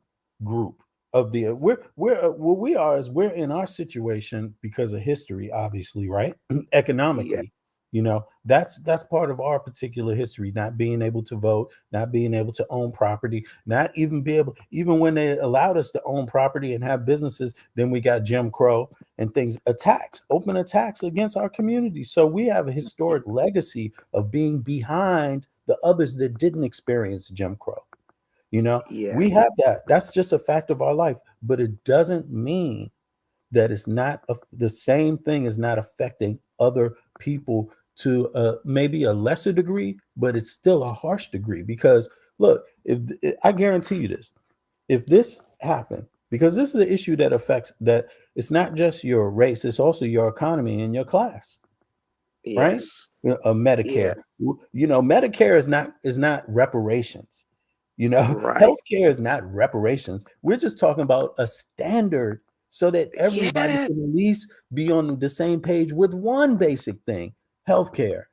group of the we're what we are is we're in our situation because of history, obviously, right? yeah, Economically, that's part of our particular history, not being able to vote, not being able to own property, not even be able, even when they allowed us to own property and have businesses, then we got Jim Crow and things, attacks, open attacks against our community. So we have a historic legacy of being behind the others that didn't experience Jim Crow. yeah, We have that. That's just a fact of our life, but it doesn't mean that it's not the same thing is not affecting other people to maybe a lesser degree, but it's still a harsh degree. Because look, if I guarantee you this, if this happened, because this is the issue that affects that, it's not just your race, it's also your economy and your class, right? yes, Medicare. yeah, Medicare is not reparations. right, Healthcare is not reparations. We're just talking about a standard so that everybody yeah, can at least be on the same page with one basic thing: healthcare,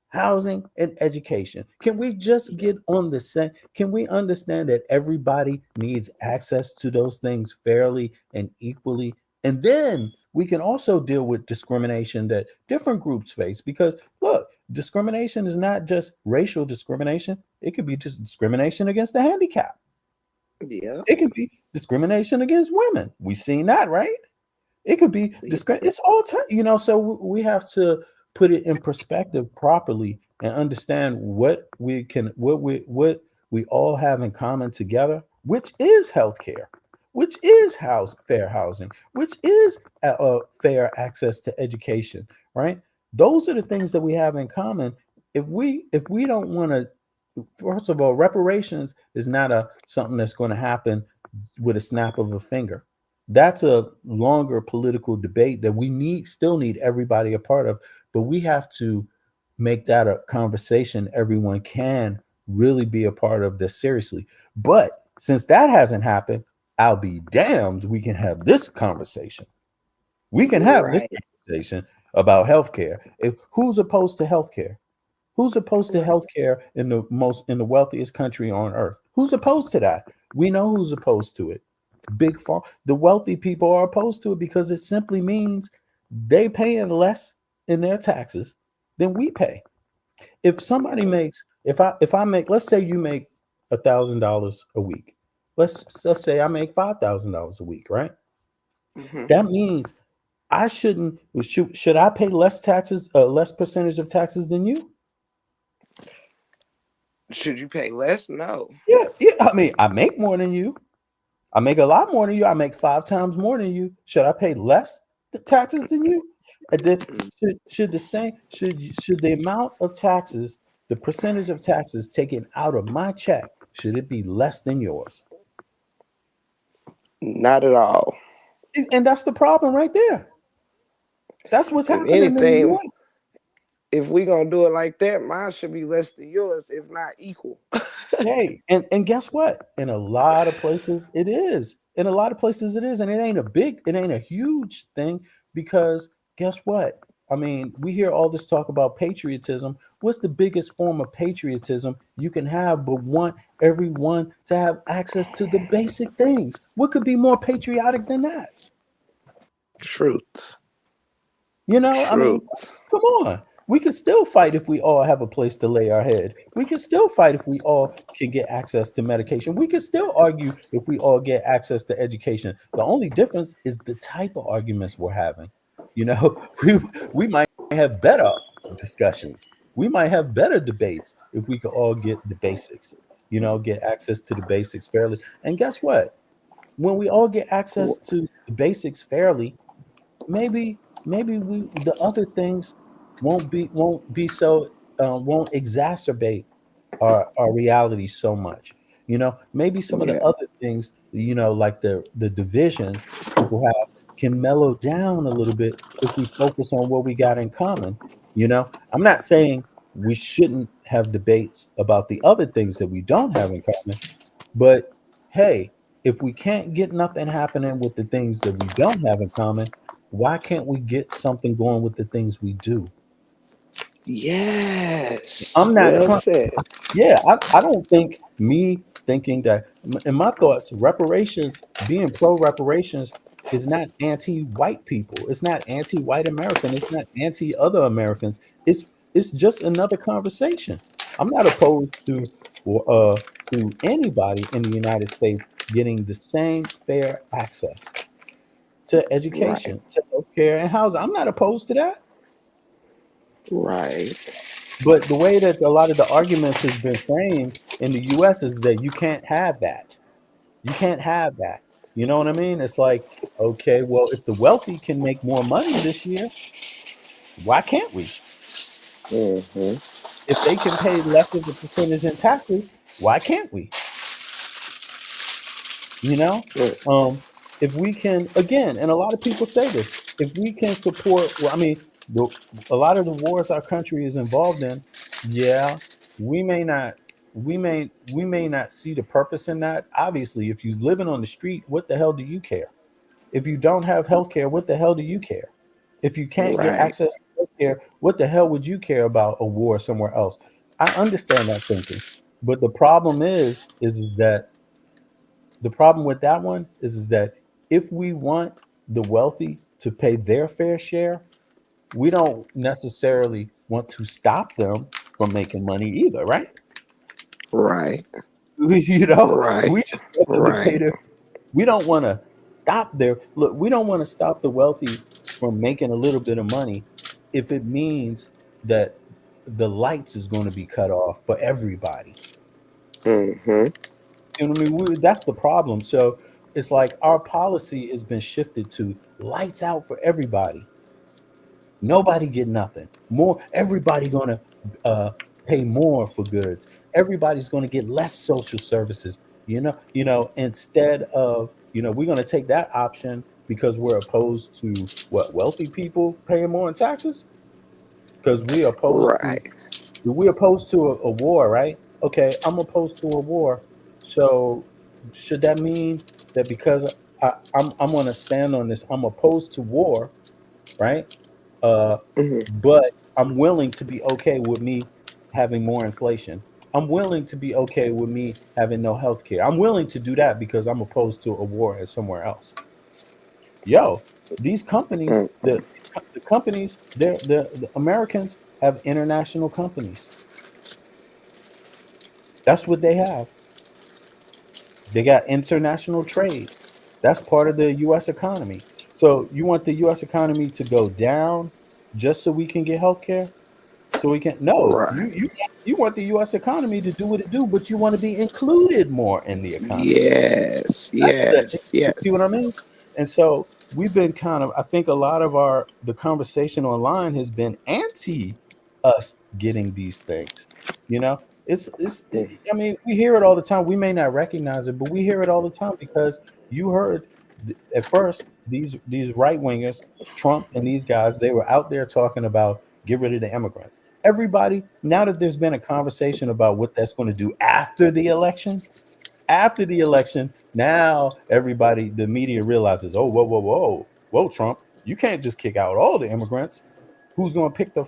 housing, and education. Can we just yeah, get on the same? Can we understand that everybody needs access to those things fairly and equally? And then we can also deal with discrimination that different groups face. Because look, discrimination is not just racial discrimination, it could be just discrimination against the handicapped. yeah, It could be discrimination against women. We've seen that, right? It could be yeah, discre It's all time, so we have to put it in perspective properly and understand what we all have in common together, which is healthcare, which is fair housing, which is fair access to education, right? Those are the things that we have in common. If we don't want to, first of all, reparations is not a something that's going to happen with a snap of a finger. That's a longer political debate that we still need everybody a part of, but we have to make that a conversation everyone can really be a part of this seriously. But since that hasn't happened, I'll be damned we can have this conversation. We can have this right, conversation about healthcare. Who's opposed to healthcare? Who's opposed to right, healthcare in the wealthiest country on earth? Who's opposed to that? We know who's opposed to it. Big farm. The wealthy people are opposed to it because it simply means they paying less in their taxes than we pay. If somebody yeah, makes If I make, let's say you make $1,000 a week. Let's say I make $5,000 a week, right? Hmm. That means I should I pay less taxes, less percentage of taxes than you? Should you pay less? No. Yeah, yeah. I mean, I make more than you. I make a lot more than you. I make 5 times more than you. Should I pay less taxes than you? And then should the same should the amount of taxes, the percentage of taxes taken out of my check, should it be less than yours? Not at all. And that's the problem right there. That's what's If happening in the anything, U.S. if we gonna do it like that, mine should be less than yours, if not equal. Hey, and guess what? In a lot of places it is. In a lot of places it is, and it ain't a huge thing because guess what? I mean, we hear all this talk about patriotism. What's the biggest form of patriotism you can have but want everyone to have access to the basic things? What could be more patriotic than that? Truth. You know, I mean, Truth. come on. We can still fight if we all have a place to lay our head. We can still fight if we all can get access to medication. We can still argue if we all get access to education. The only difference is the type of arguments we're having. You know, we might have better discussions. We might have better debates if we could all get the basics, get access to the basics fairly. And guess what? When we all get access to the basics fairly, maybe we the other things won't be so won't exacerbate our reality so much. Maybe some of the Yeah. other things, like the divisions people have, can mellow down a little bit if we focus on what we got in common. I'm not saying we shouldn't have debates about the other things that we don't have in common, but hey, if we can't get nothing happening with the things that we don't have in common, why can't we get something going with the things we do? Yes. I'm not Well trying. said. Yeah, I don't think me thinking that in my thoughts, reparations, being pro reparations is not anti-white people. It's not anti-white American. It's not anti-other Americans. It's just another conversation. I'm not opposed uh to anybody in the United States getting the same fair access to Right. education, to healthcare and housing. I'm not opposed to that. Right. But the way that a lot of the arguments has been framed in the US is that you can't have that. You can't have that. You know what I mean? It's like, okay, well, if the wealthy can make more money this year, why can't we? Hmm. If they can pay less of a percentage in taxes, why can't we? You know, if we can, again, and a lot of people say this, if we can support, well, I mean, a lot of the wars our country is involved in, yeah, we may not, we may not see the purpose in that. Obviously, if you're living on the street, what the hell do you care? If you don't have health care, what the hell do you care? If you can't get Right. access to health care, what the hell would you care about a war somewhere else? I understand that thinking, but the problem with that one is that if we want the wealthy to pay their fair share, we don't necessarily want to stop them from making money either, right? Right. We Right. just want them to pay Right. their. We don't want to stop their look. We don't want to stop the wealthy from making a little bit of money if it means that the lights is going to be cut off for everybody. Hmm. You know what I mean? That's the problem. So it's like our policy has been shifted to lights out for everybody. Nobody get nothing. More, everybody gonna uh, pay more for goods. Everybody's gonna get less social services. Instead of we're gonna take that option because we're opposed to what wealthy people paying more in taxes because Right. we're opposed to a war, right? Okay, I'm opposed to a war. So should that mean that because I'm going to stand on this, I'm opposed to war, right? Uh, Hmm. but I'm willing to be okay with me having more inflation. I'm willing to be okay with me having no health care. I'm willing to do that because I'm opposed to a war somewhere else. Yo, these companies, the companies, the Americans have international companies. That's what they have. They got international trade. That's part of the US economy. So you want the US economy to go down just so we can get health care? So we can no, Right. you want the US economy to do what it do, but you want to be included more in the economy. Yes, That's the yes, you see what I yes. mean? And so we've been kind of I think a lot of our the conversation online has been anti us getting these things. You know, I mean, we hear it all the time. We may not recognize it, but we hear it all the time because you heard at first these right wingers, Trump and these guys, they were out there talking about get rid of the immigrants. Everybody, now that there's been a conversation about what that's going to do after the election, now everybody, the media realizes, oh, whoa, whoa, whoa, whoa, Trump, you can't just kick out all the immigrants. Who's going to pick the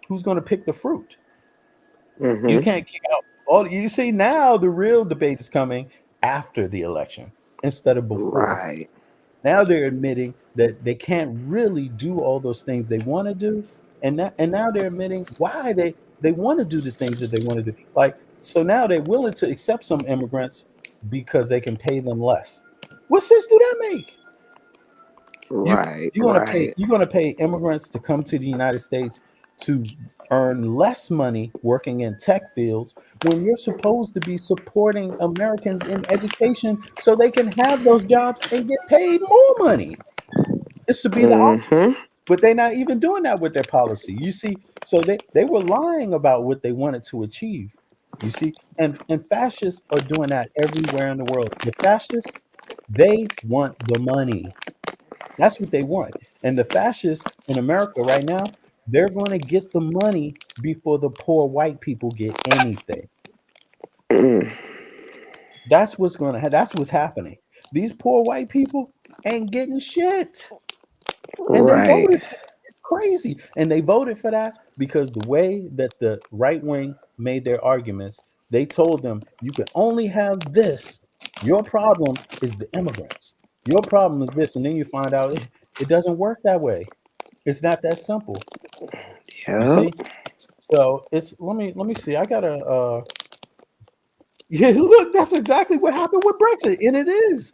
Who's going to pick the fruit? You Mm-hmm. can't kick out all. You see, now the real debate is coming after the election instead of before. Right. Now they're admitting that they can't really do all those things they want to do, and now they're admitting why they want to do the things that they want to do. Like so now they're willing to accept some immigrants because they can pay them less. What sense do that make? You Right. Right. you're gonna pay immigrants to come to the United States to earn less money working in tech fields when you're supposed to be supporting Americans in education so they can have those jobs and get paid more money. This should be the opposite. Mm-hmm. But they're not even doing that with their policy. You see, so they were lying about what they wanted to achieve. You see, and fascists are doing that everywhere in the world. The fascists, they want the money. That's what they want. And the fascists in America right now, they're going to get the money before the poor white people get anything. That's what's happening. These poor white people ain't getting shit. And they Right. voted for that. It's crazy. And they voted for that because the way that the right wing made their arguments, they told them you can only have this. Your problem is the immigrants. Your problem is this. And then you find out it doesn't work that way. It's not that simple. You Yep. see? So it's let me see. I gotta yeah, look, that's exactly what happened with Brexit. And it is.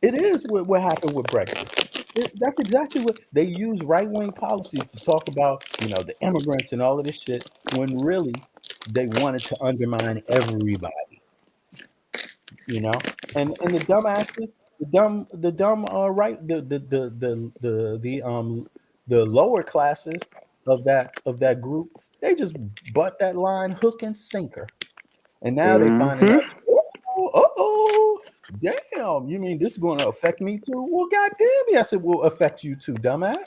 It is what happened with Brexit. That's exactly what they use right wing policies to talk about, the immigrants and all of this shit, when really they wanted to undermine everybody, you know. And the dumbasses, the dumb right the lower classes of that group, they just butt that line hook and sinker. And now they finding Mm-hmm. out, oh, damn, you mean this is going to affect me too? Well, goddamn, yes, it will affect you too, dumbass.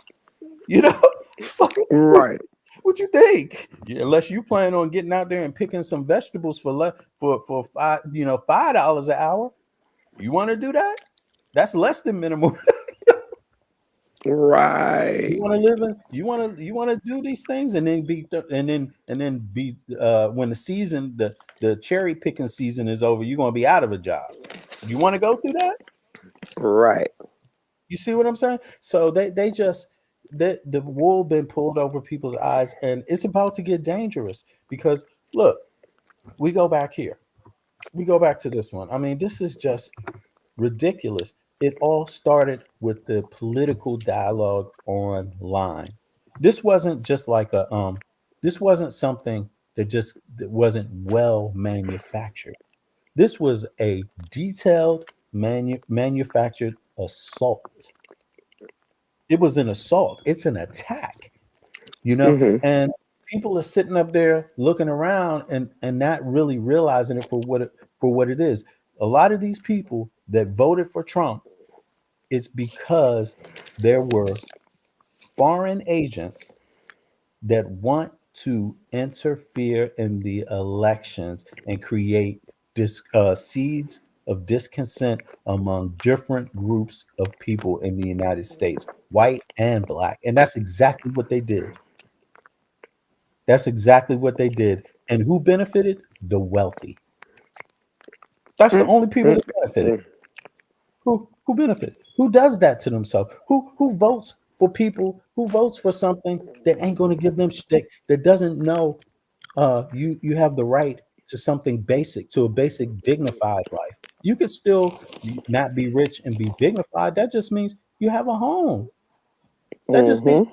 You know, it's like, Right. what you think? Yeah, unless you plan on getting out there and picking some vegetables for five, $5 an hour, you want to do that? That's less than minimum. You Right. want to live in, you want to do these things and then be when the season the cherry picking season is over, you're going to be out of a job. You want to go through that? Right. You see what I'm saying? So they just the wool been pulled over people's eyes, and it's about to get dangerous because look, we go back here. We go back to this one. I mean, this is just ridiculous. It all started with the political dialogue online. This wasn't just like a this wasn't something that wasn't well manufactured. This was a detailed manufactured assault. It was an assault. It's an attack, Mm-hmm. and people are sitting up there looking around and not really realizing it for what it is. A lot of these people that voted for Trump, it's because there were foreign agents that want to interfere in the elections and create seeds of discontent among different groups of people in the United States, white and black. And that's exactly what they did. That's exactly what they did. And who benefited? The wealthy. That's the only people that benefited. Mm-hmm. Who benefit? Who does that to themselves? Who votes for people? Who votes for something that ain't going to give them that doesn't know you have the right. to something basic, to a basic dignified life. You could still not be rich and be dignified. That just means you have a home. That just means Mm-hmm.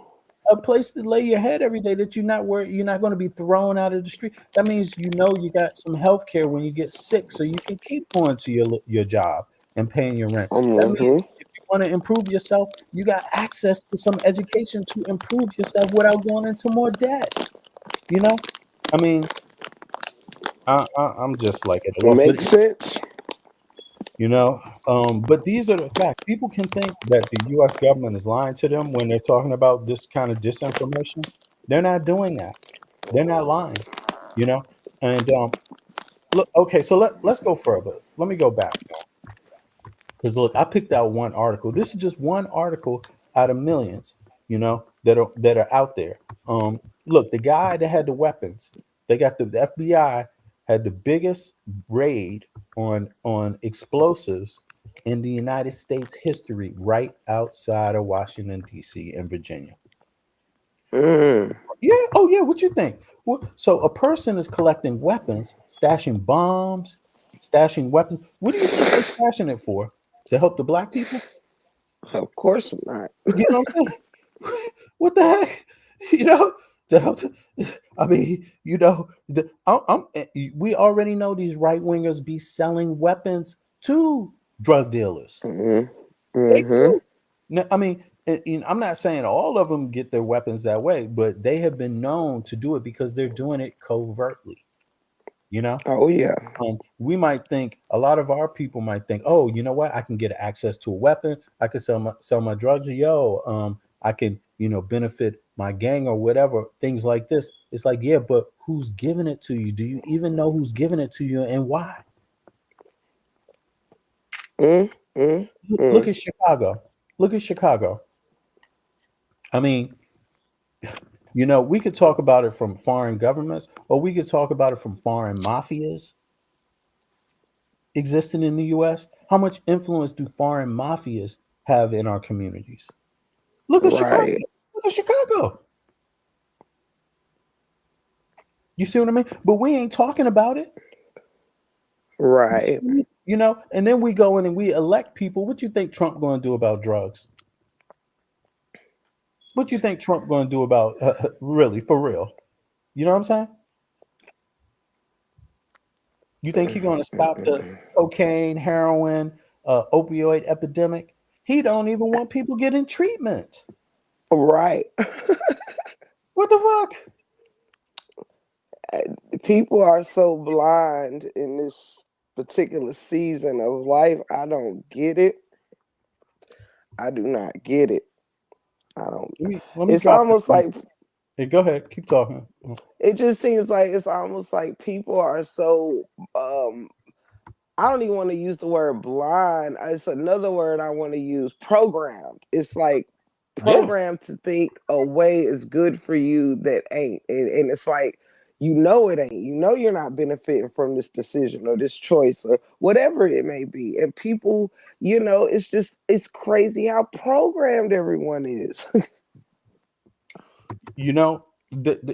a place to lay your head every day, that you're not going to be thrown out of the street. That means you got some health care when you get sick, so you can keep going to your job and paying your rent. That means Mm-hmm. if you want to improve yourself, you got access to some education to improve yourself without going into more debt. You know, I mean, I'm just like at a loss. But Makes sense. but these are the facts. People can think that the U.S. government is lying to them when they're talking about this kind of disinformation. They're not doing that. They're not lying. You know, and look. Okay, so let's go further. Let me go back, because look, I picked out one article. This is just one article out of millions. That are out there. Look, the guy that had the weapons, they got the FBI had the biggest raid on explosives in the United States history, right outside of Washington D.C. and Virginia. Mm. Yeah. Oh yeah. What you think? So a person is collecting weapons, stashing bombs, stashing weapons. What do you think they're stashing it for? To help the black people? Of course not. You know what I'm saying? What the heck? You know, to help. I mean, we already know these right wingers be selling weapons to drug dealers. Mm-hmm. They Mm-hmm. do. No, I mean, I'm not saying all of them get their weapons that way, but they have been known to do it because they're doing it covertly. You know, Oh yeah. we might think, a lot of our people might think, oh, you know what? I can get access to a weapon. I can sell my drugs. I can benefit my gang or whatever. Things like this. It's like, yeah, but who's giving it to you? Do you even know who's giving it to you and why? Mm, mm, Look mm. at Chicago. Look at Chicago. I mean, we could talk about it from foreign governments, or we could talk about it from foreign mafias existing in the US. How much influence do foreign mafias have in our communities? Look at Chicago. Right. Look at Chicago. You see what I mean? But we ain't talking about it. You see Right. what I mean? And then we go in and we elect people. What you think Trump going to do about drugs? What you think Trump going to do about really, for real? You know what I'm saying? You think he's going to stop the cocaine, heroin, opioid epidemic? He don't even want people getting treatment. Right. What the fuck? People are so blind in this particular season of life. I don't get it. I do not get it. I don't. Let me It's drop this almost link. like Hey, go ahead. Keep talking. it just seems like it's almost like people are so I don't even want to use the word blind. It's another word I want to use, programmed. It's like Yeah. programmed to think a way is good for you that ain't. And it's like, you know it ain't. You know you're not benefiting from this decision or this choice or whatever it may be. And people, it's crazy how programmed everyone is.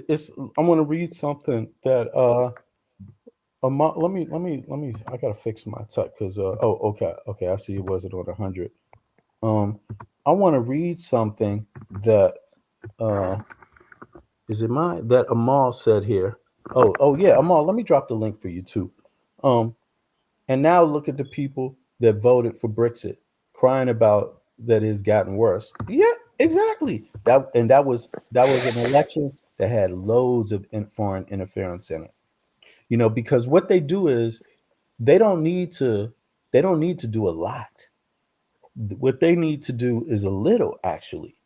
It's. I want to read something that let me. I gotta fix my tuck because oh, okay, I see it wasn't on 100. Um, I want to read something that uh is it mine that Amal said here. Oh yeah, Amal. Let me drop the link for you too. Um, and now look at the people that voted for Brexit, crying about that it's gotten worse. Yeah, exactly. That was an election that had loads of foreign interference in it. Because what they do is they don't need to they don't need to do a lot. What they need to do is a little, actually.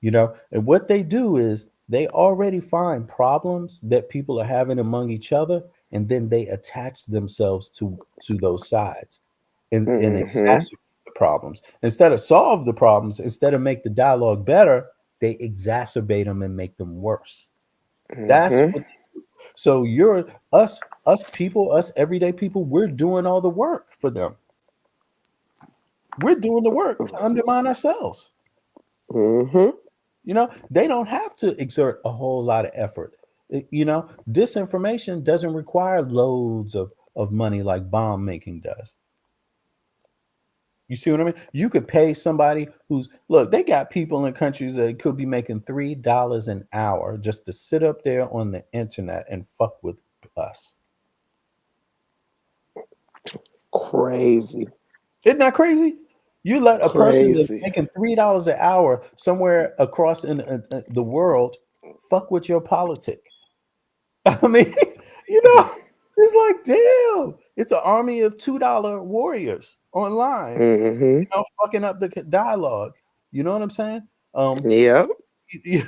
And what they do is they already find problems that people are having among each other, and then they attach themselves to those sides and Hmm. exacerbate the problems instead of solve the problems. Instead of make the dialogue better, they exacerbate them and make them worse. That's Hmm. what. So you're us people, us everyday people, we're doing all the work for them. We're doing the work to undermine ourselves. Hmm. They don't have to exert a whole lot of effort. Disinformation doesn't require loads of money like bomb making does. You see what I mean? You could pay somebody who's look, they got people in countries that could be making $3 an hour just to sit up there on the internet and fuck with us. Crazy. Isn't that crazy? You let a person that's Crazy. making $3 an hour somewhere across in the world fuck with your politic. I mean, you know, it's like damn, it's an army of $2 warriors online, Mm-hmm. fucking up the dialogue. You know what I'm saying? Um, Yep. you,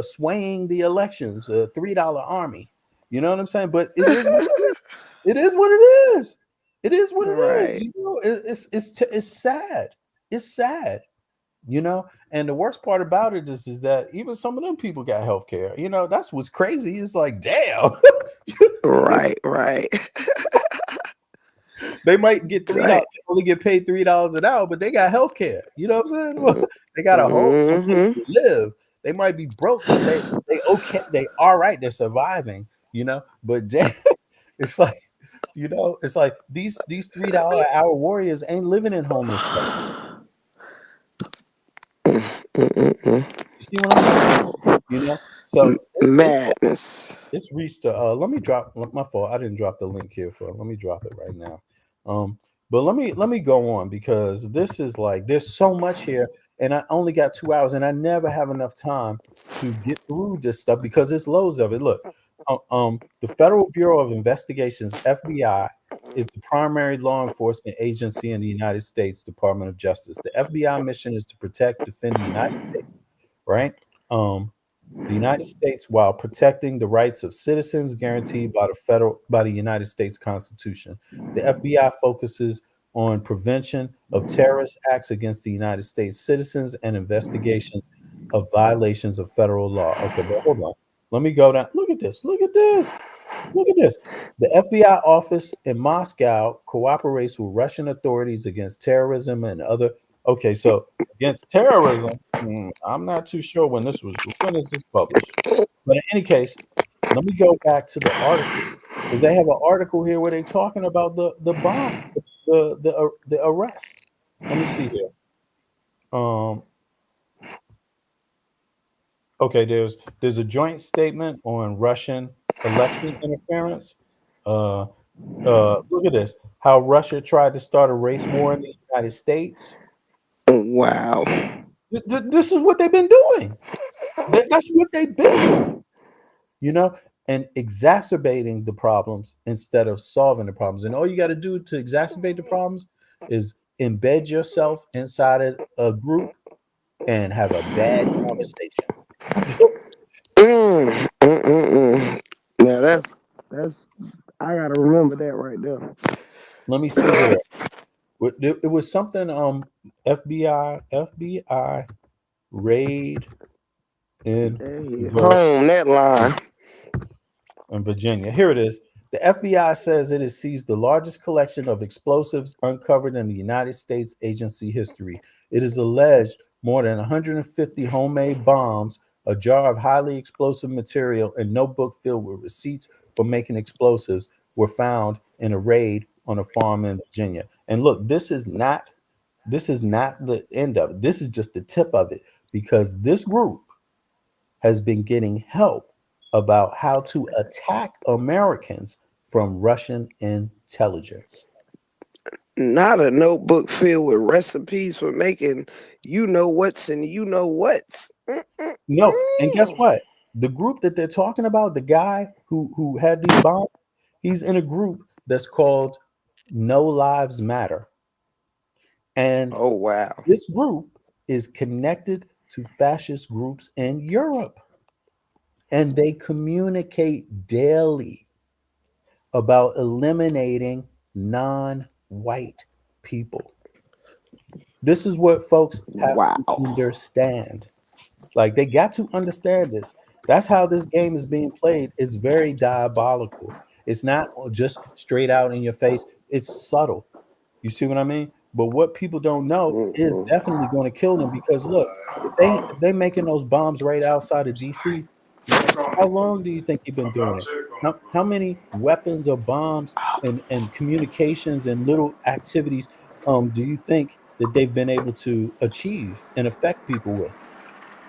swaying the elections, a $3 army. You know what I'm saying? But it is what it is. It is what it is. It is what it is. Right. It's sad. It's sad. And the worst part about it is that even some of them people got health care. That's what's crazy. It's like, damn. Right. Right. They might get $3, Right. only get paid $3 an hour, but they got health care. You know what I'm saying? They got a whole some place Mm-hmm. to live. They might be broke, but they okay. They all right. They're surviving. But damn, it's like it's like these $3 an hour warriors ain't living in homeless shelters. Mm-mm-mm. You see what I'm saying? So it's Madness. it's reached. Let me drop my fault. I didn't drop the link here for. Let me drop it right now. Um, but let me go on because this is like there's so much here, and I only got 2 hours, and I never have enough time to get through this stuff because it's loads of it. Look, the Federal Bureau of Investigations (FBI) is the primary law enforcement agency in the United States Department of Justice. The FBI mission is to protect, defend the United States, right? Um, the United States while protecting the rights of citizens guaranteed by the United States Constitution. The FBI focuses on prevention of terrorist acts against the United States citizens and investigations of violations of federal law. Okay, but hold on. Let me go down. Look at this. Look at this. Look at this. The FBI office in Moscow cooperates with Russian authorities against terrorism and other. Okay, so against terrorism, I'm not too sure when is this published. But in any case, let me go back to the article because they have an article here where they're talking about the bomb, the arrest. Let me see here. Um, okay, there's a joint statement on Russian election interference. Uh, Look at this. How Russia tried to start a race war in the United States. Wow. This is what they've been doing. That's what they've been doing. You know, and exacerbating the problems instead of solving the problems. And all you got to do to exacerbate the problems is embed yourself inside a group and have a bad conversation. Mm. Now that's I gotta remember that right there. Let me see here. It was something FBI raid in There he is. Home that line. in Virginia. Here it is. The FBI says it has seized the largest collection of explosives uncovered in the United States agency history. It is alleged more than 150 homemade bombs, a jar of highly explosive material, and notebook filled with receipts for making explosives were found in a raid on a farm in Virginia. And look, this is not the end of it. This is just the tip of it because this group has been getting help about how to attack Americans from Russian intelligence. Not a notebook filled with recipes for making you know what's and you know what's. No, and guess Mm-mm-mm. what? The group that they're talking about, the guy who had these bombs, he's in a group that's called No Lives Matter. And Oh wow. this group is connected to fascist groups in Europe. And they communicate daily about eliminating non-white people. This is what folks have to Wow. understand. Like they got to understand this. That's how this game is being played. It's very diabolical. It's not just straight out in your face. It's subtle. You see what I mean? But what people don't know is Mm-mm. definitely going to kill them because look, if they making those bombs right outside of DC, How long do you think he's been doing it? How many weapons or bombs and communications and little activities do you think that they've been able to achieve and affect people with?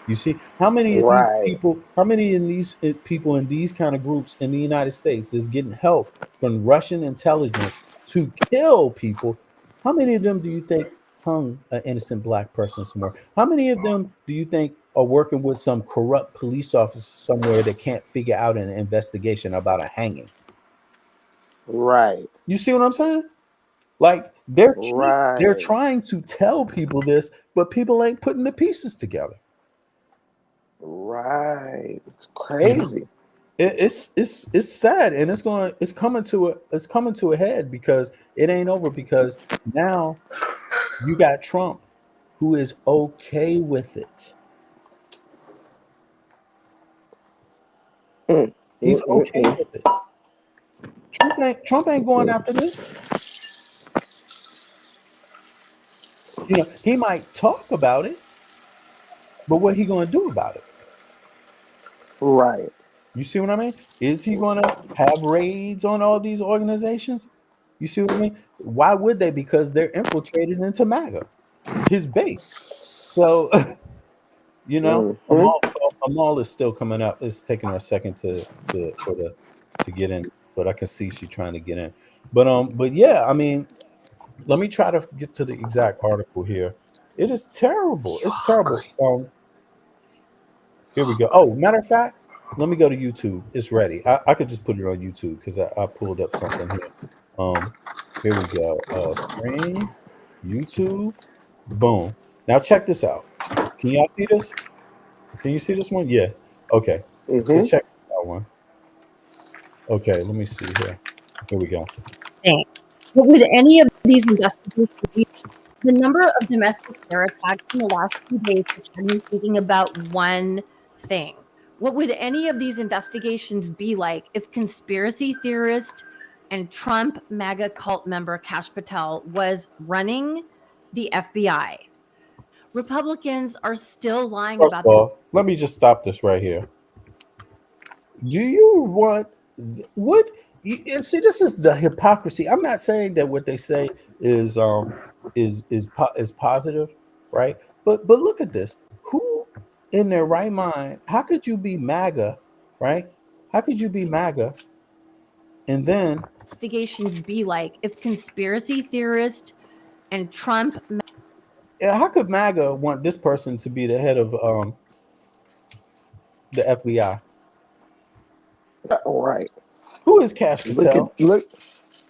You see, how many of these Right. people, how many in these people in these kind of groups in the United States is getting help from Russian intelligence to kill people? How many of them do you think hung an innocent black person somewhere? How many of them do you think are working with some corrupt police officer somewhere that can't figure out an investigation about a hanging? Right. You see what I'm saying? Like they're Right. trying to tell people this, but people ain't putting the pieces together. Right. It's You know. crazy. It's sad, and it's coming to a head because it ain't over, because now you got Trump who is okay with it. Mm, mm, He's mm, okay mm. with it. Trump ain't going after this. You know, he might talk about it, but what he going to do about it? Right. You see what I mean? Is he going to have raids on all these organizations? You see what I mean? Why would they? Because they're infiltrated into MAGA, his base. So you know, Mm-hmm. Amal is still coming up. It's taking her a second to get in, but I can see she's trying to get in. But yeah, I mean, let me try to get to the exact article here. It is terrible. You It's terrible. hungry? Here we go. Oh, matter of fact, let me go to YouTube. It's ready. I could just put it on YouTube because I pulled up something here. Um, here we go. Screen, YouTube, boom. Now check this out. Can y'all see this? Can you see this one? Yeah. Okay. So Mm-hmm. check that one. Okay, let me see here. Here we go. Thing. But would any of these investigations be the number of domestic terror attacks in the last few days has had me thinking about one thing. What would any of these investigations be like if conspiracy theorist and Trump MAGA cult member Kash Patel was running the FBI? Republicans are still lying First about of the all, let me just stop this right here. Do you want what? And see, this is the hypocrisy. I'm not saying that what they say is is positive, right? But look at this. Who in their right mind? How could you be MAGA, right? How could you be MAGA and then investigations be like if conspiracy theorist and Trump how could MAGA want this person to be the head of the FBI? Right. Who is Cash Look at Patel? look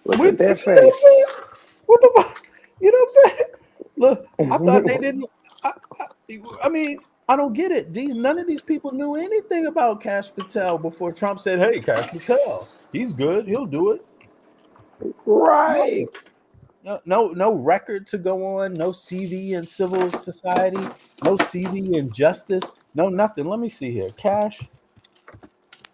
With at you that know what I'm saying? face. What the you know what I'm saying? Look, I thought they didn't. I, I mean, I don't get it. These none of these people knew anything about Cash Patel before Trump said, "Hey, Cash Patel, he's good. He'll do it." Right. No, no record to go on. No CV in civil society. No CV in justice. No nothing. Let me see here. Cash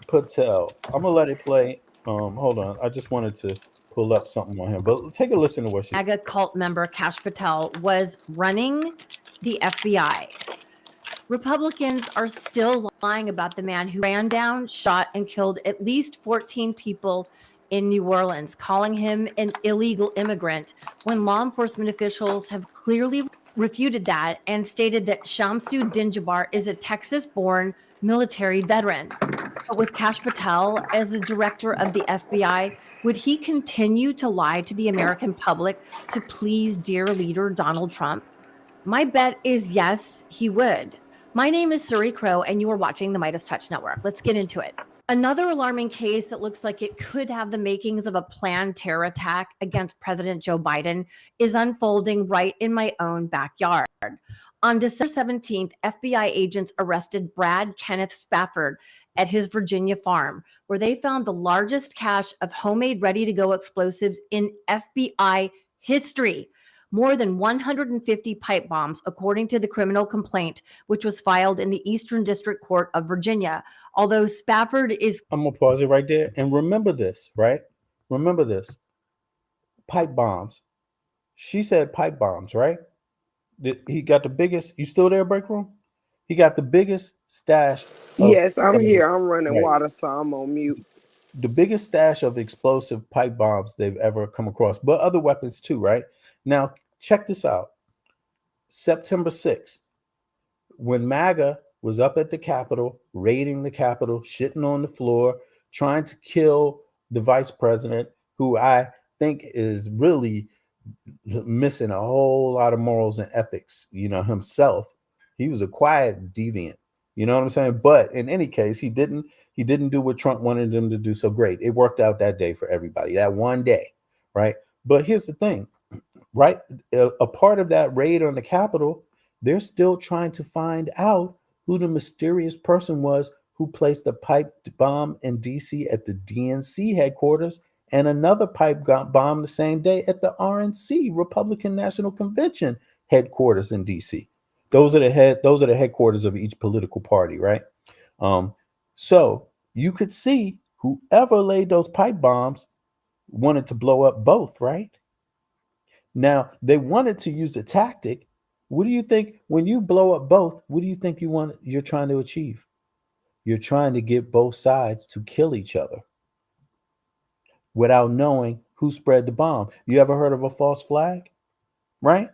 Patel. I'm gonna let it play. Hold on. I just wanted to pull up something on him, but take a listen to what she said. MAGA cult member Kash Patel was running the FBI. Republicans are still lying about the man who ran down, shot, and killed at least 14 people in New Orleans, calling him an illegal immigrant when law enforcement officials have clearly refuted that and stated that Shamsu Dinjabar is a Texas born military veteran. But with Kash Patel as the director of the FBI, would he continue to lie to the American public to please dear leader Donald Trump? My bet is yes, he would. My name is Suri Crow, and you are watching the Midas Touch Network. Let's get into it. Another alarming case that looks like it could have the makings of a planned terror attack against President Joe Biden is unfolding right in my own backyard. On December 17th, FBI agents arrested Brad Kenneth Spafford at his Virginia farm, where they found the largest cache of homemade ready to go explosives in FBI history. More than 150 pipe bombs, according to the criminal complaint, which was filed in the Eastern District Court of Virginia. Although Spafford is I'm gonna pause it right there and remember this, right? Remember this. Pipe bombs. She said pipe bombs, right? He got the biggest. You still there, break room? He got the biggest stash of, Yes, I'm of here. I'm running right, water, so I'm on mute. the biggest stash of explosive pipe bombs they've ever come across, but other weapons too, right? Now, check this out. September 6th, when MAGA was up at the Capitol, raiding the Capitol, shitting on the floor, trying to kill the vice president, who I think is really missing a whole lot of morals and ethics, himself. He was a quiet deviant. You know what I'm saying? But in any case, he didn't do what Trump wanted him to do. So great. It worked out that day for everybody. That one day, right? But here's the thing, right? A part of that raid on the Capitol, they're still trying to find out who the mysterious person was who placed a pipe bomb in DC at the DNC headquarters and another pipe bomb the same day at the RNC Republican National Convention headquarters in DC. Those are the headquarters of each political party, right? Um, so you could see whoever laid those pipe bombs wanted to blow up both, right? Now they wanted to use a tactic. What do you think when you blow up both? What do you think you're trying to achieve? You're trying to get both sides to kill each other without knowing who spread the bomb. You ever heard of a false flag? Right?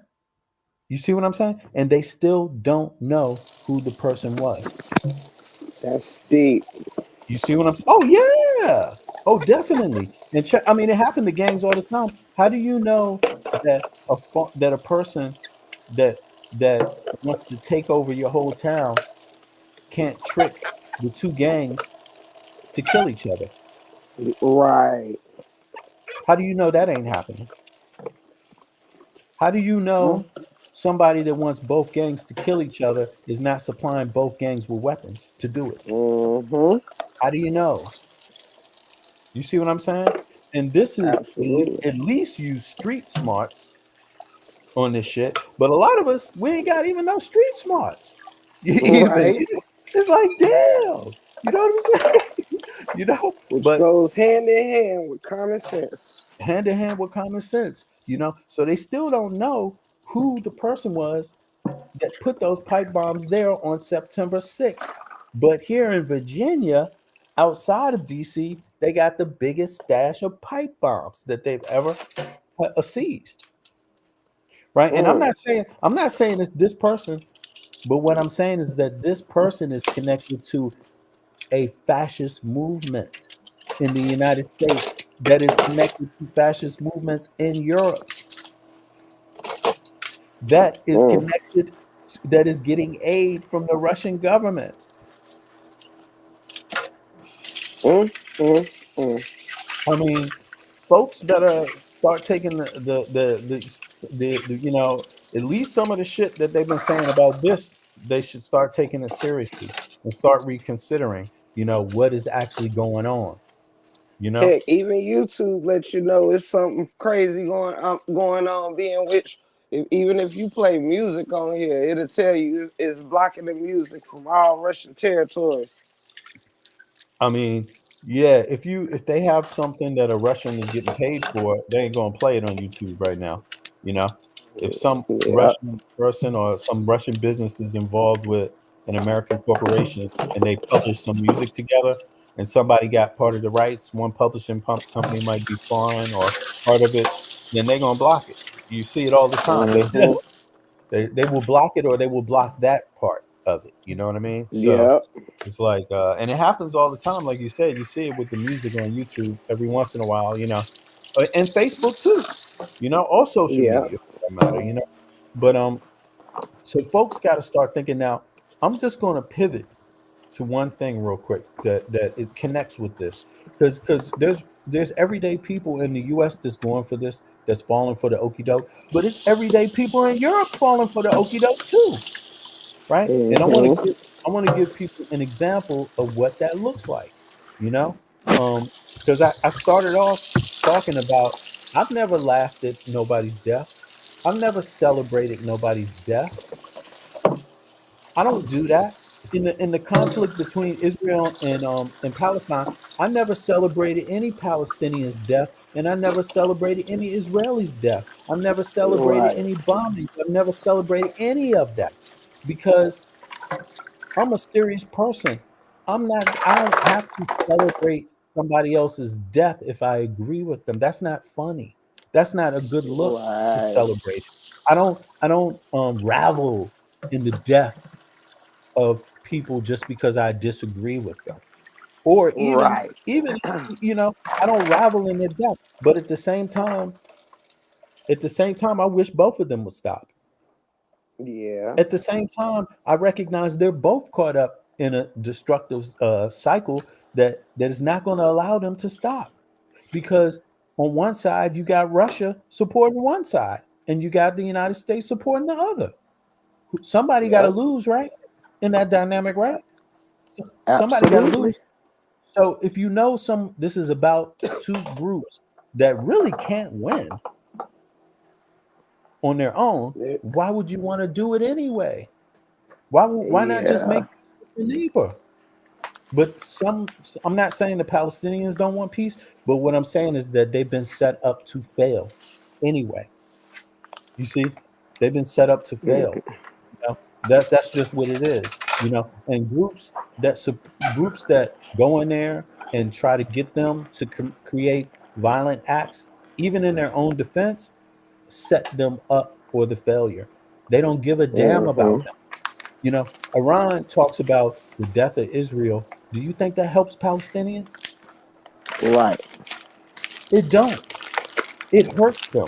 You see what I'm saying? And they still don't know who the person was. That's deep. You see what I'm saying? Oh yeah. Oh, definitely. And check. I mean, it happened to gangs all the time. How do you know that that a person that that wants to take over your whole town can't trick the two gangs to kill each other? Right. How do you know that ain't happening? How do you know somebody that wants both gangs to kill each other is not supplying both gangs with weapons to do it? Mm-hmm. How do you know? You see what I'm saying? And this is Absolutely. at least use street smarts on this shit. But a lot of us, we ain't got even no street smarts. Even Right. it's like, damn. You know what I'm saying? Which But goes hand in hand with common sense. hand in hand with common sense. So they still don't know who the person was that put those pipe bombs there on September 6th. But here in Virginia, outside of DC, they got the biggest stash of pipe bombs that they've ever seized. Right? And I'm Mm. not saying I'm not saying it's this person, but what I'm saying is that this person is connected to a fascist movement in the United States that is connected to fascist movements in Europe that is Mm. connected that is getting aid from the Russian government. Mm. Mm. Mm. I mean, folks better start taking the at least some of the shit that they've been saying about this. They should start taking it seriously and start reconsidering. What is actually going on. You know, Heck, even YouTube lets you know it's something crazy going on. Being which, even if you play music on here, it'll tell you it's blocking the music from all Russian territories. I mean, yeah, if they have something that a Russian is getting paid for, they ain't gonna play it on YouTube right now. You know, if some Yeah. Russian person or some Russian business is involved with an American corporation and they publish some music together, and somebody got part of the rights, one publishing company might be foreign or part of it, then they're gonna block it. You see it all the time. They Hmm. they will block it or they will block that part of it. You know what I mean? So Yeah. it's like, and it happens all the time. Like you said, you see it with the music on YouTube every once in a while, and Facebook too, all social Yeah. media for that matter. But so folks got to start thinking now. I'm just going to pivot to one thing real quick that it connects with this, because there's everyday people in the U.S. that's going for this, that's falling for the okey doke, but it's everyday people in Europe falling for the okey doke too, right? And Hmm. I want to give people an example of what that looks like, you know, because I started off talking about I've never laughed at nobody's death, I've never celebrated nobody's death. I don't do that. In the conflict between Israel and Palestine, I never celebrated any Palestinians' death, and I never celebrated any Israelis' death. I've never celebrated Right. any bombings. I've never celebrated any of that because I'm a serious person. I don't have to celebrate somebody else's death if I agree with them. That's not funny. That's not a good look to Right. celebrate it. I don't ravel in the death of people just because I disagree with them. Or Right. even I don't ravel in their death. But at the same time, I wish both of them would stop. Yeah. At the same time, I recognize they're both caught up in a destructive cycle that is not going to allow them to stop. Because on one side, you got Russia supporting one side, and you got the United States supporting the other. Somebody got to Yep. lose, right? In that dynamic, right? Somebody got to Absolutely. lose. So if you know this is about two groups that really can't win on their own, Yeah. why would you want to do it anyway? Why not just Yeah. make peace with your neighbor? But I'm not saying the Palestinians don't want peace, but what I'm saying is that they've been set up to fail anyway. You see, they've been set up to fail. That's just what it is. And groups that go in there and try to get them to create violent acts, even in their own defense, set them up for the failure. They don't give a damn about Mm-hmm. them. Iran talks about the death of Israel. Do you think that helps Palestinians? Right. It don't. It hurts them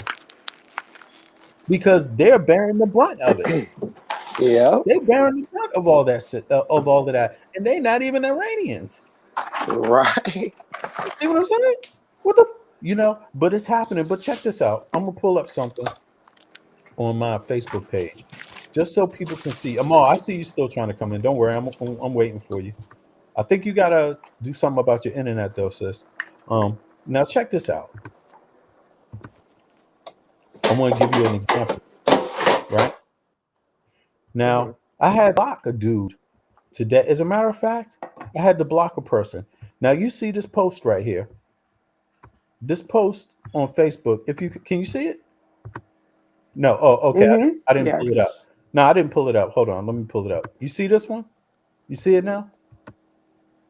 because they're bearing the brunt of it. Yep. They bearing the brunt of all that of all of that, and they not even Iranians. Right. You see what I'm saying? What the But it's happening. But check this out. I'm gonna pull up something on my Facebook page, just so people can see. Amal, I see you still trying to come in. Don't worry, I'm waiting for you. I think you gotta do something about your internet though, sis. Now check this out. I want to give you an example, right? Mm-hmm. Now, I had to block a dude today. As a matter of fact, I had to block a person. Now you see this post right here. This post on Facebook. If you can you see it? No. Oh, okay. Mm-hmm. I didn't Yeah. pull it up. No, I didn't pull it up. Hold on. Let me pull it up. You see this one? You see it now?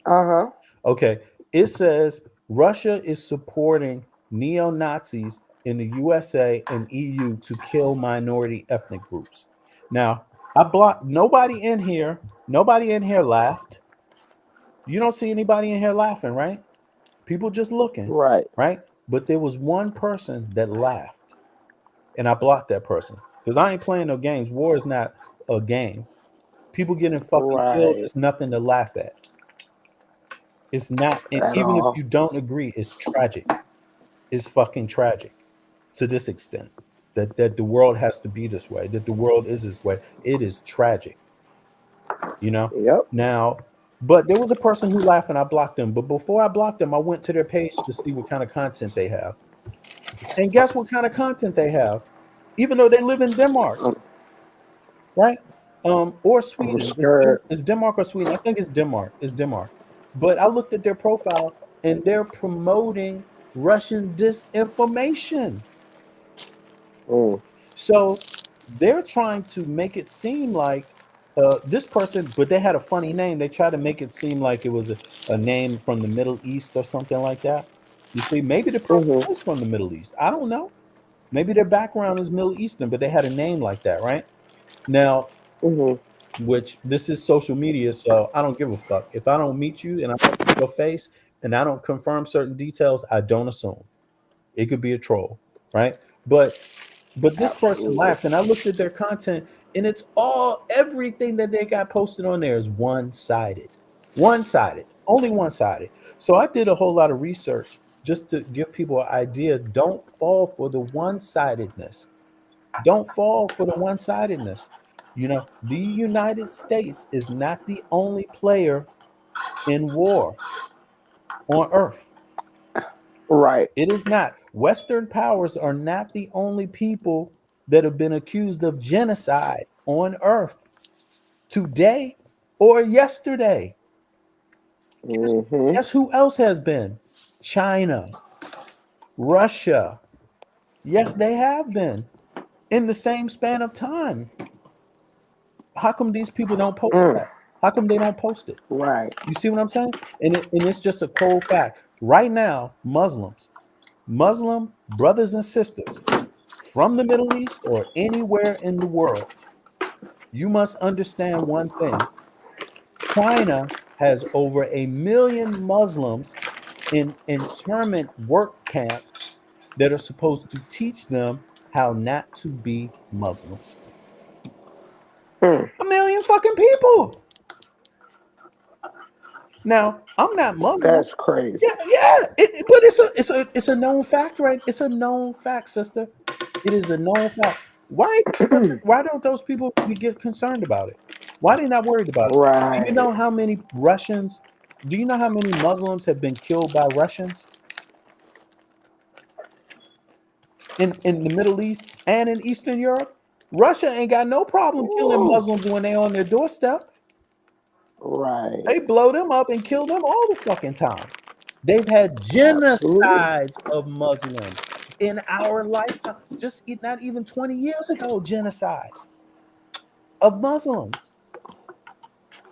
Uh-huh. Okay. It says Russia is supporting neo Nazis in the USA and EU to kill minority ethnic groups. Now, I blocked nobody in here laughed. You don't see anybody in here laughing, right? People just looking, Right. right? But there was one person that laughed, and I blocked that person because I ain't playing no games. War is not a game. People getting fucking killed Right. is nothing to laugh at. It's not, and At even if all. you don't agree, it's tragic. It's fucking tragic to this extent that the world has to be this way. That the world is this way. It is tragic. you know. Yep. Now, but there was a person who laughed and I blocked them. But before I blocked them, I went to their page to see what kind of content they have. And guess what kind of content they have? Even though they live in Denmark, I'm, right? Or I'm Sweden. scared. It's Denmark or Sweden. I think it's Denmark. It's Denmark. But I looked at their profile and they're promoting Russian disinformation. Mm. So they're trying to make it seem like this person, but they had a funny name. They tried to make it seem like it was a name from the Middle East or something like that. You see, maybe the person Mm-hmm. is from the Middle East. I don't know. Maybe their background is Middle Eastern, but they had a name like that, right? Now, Mm-hmm. which this is social media, so I don't give a fuck. If I don't meet you and I don't see your face and I don't confirm certain details, I don't assume. It could be a troll, right? But this person Absolutely. laughed, and I looked at their content, and it's all everything that they got posted on there is one sided, only one sided. So I did a whole lot of research just to give people an idea. Don't fall for the one sidedness. Don't fall for the one sidedness. The United States is not the only player in war on Earth. Right. It is not. Western powers are not the only people that have been accused of genocide on Earth today or yesterday. Guess, Mm-hmm. guess who else has been? China, Russia. Yes, they have been in the same span of time. How come these people don't post Mm. that? How come they don't post it? Right. You see what I'm saying? And it's just a cold fact. Right now, Muslim brothers and sisters from the Middle East or anywhere in the world, you must understand one thing. China has over 1 million Muslims in internment work camps that are supposed to teach them how not to be Muslims. Mm. 1 million fucking people. Now, I'm not Muslim. That's crazy. Yeah, yeah. But it's a known fact, right? It's a known fact, sister. It is a known fact. Why don't those people get concerned about it? Why are they not worried about it? Do you Right. know how many Russians? Do you know how many Muslims have been killed by Russians in the Middle East and in Eastern Europe? Russia ain't got no problem killing Ooh. Muslims when they on their doorstep. Right. They blow them up and kill them all the fucking time. They've had Absolutely. genocides of Muslims in our lifetime. Just not even 20 years ago, genocides of Muslims.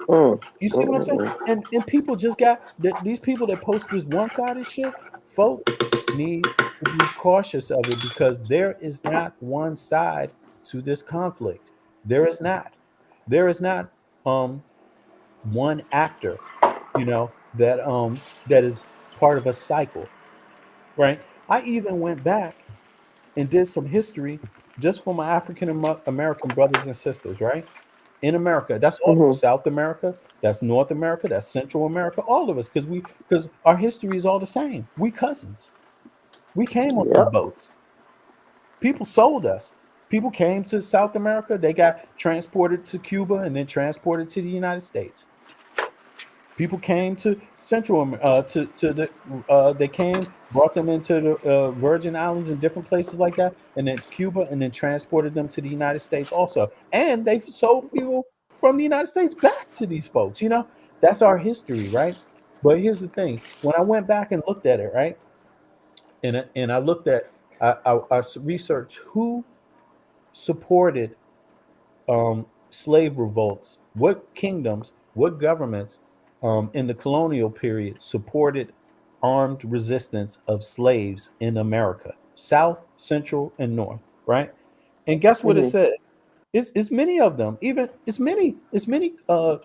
Mm. You see what I'm saying? Mm-mm. And people just got these people that post this one-sided shit, folks need to be cautious of it because there is not one side to this conflict. There is not. There is not one actor, that is part of a cycle, right? I even went back and did some history just for my African American brothers and sisters, right? In America, that's all Mm-hmm. South America, that's North America, that's Central America, all of us, because our history is all the same. We cousins. We came on these Yep. boats. People sold us. People came to South America, they got transported to Cuba and then transported to the United States. People came to to the they came, brought them into the Virgin Islands and different places like that, and then Cuba, and then transported them to the United States also. And they sold people from the United States back to these folks. That's our history, right? But here's the thing: when I went back and looked at it, right, and I looked at, I researched who supported slave revolts, what kingdoms, what governments in the colonial period supported armed resistance of slaves in America, South, Central, and North, right? And guess what it Mm-hmm. said? It's many of them, even it's many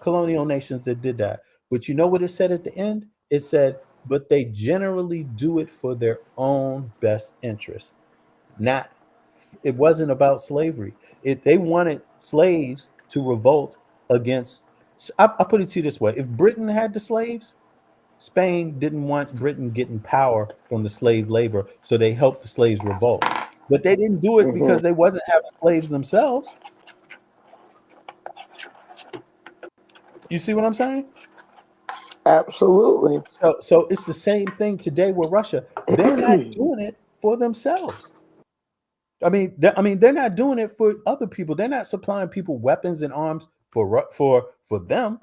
colonial nations that did that. But you know what it said at the end? It said, but they generally do it for their own best interest, not it wasn't about slavery. They wanted slaves to revolt against. I put it to you this way: if Britain had the slaves, Spain didn't want Britain getting power from the slave labor, so they helped the slaves revolt. But they didn't do it Mm-hmm. because they wasn't having slaves themselves. You see what I'm saying? Absolutely. So it's the same thing today with Russia. They're not doing it for themselves. I mean, they're not doing it for other people. They're not supplying people weapons and arms for them.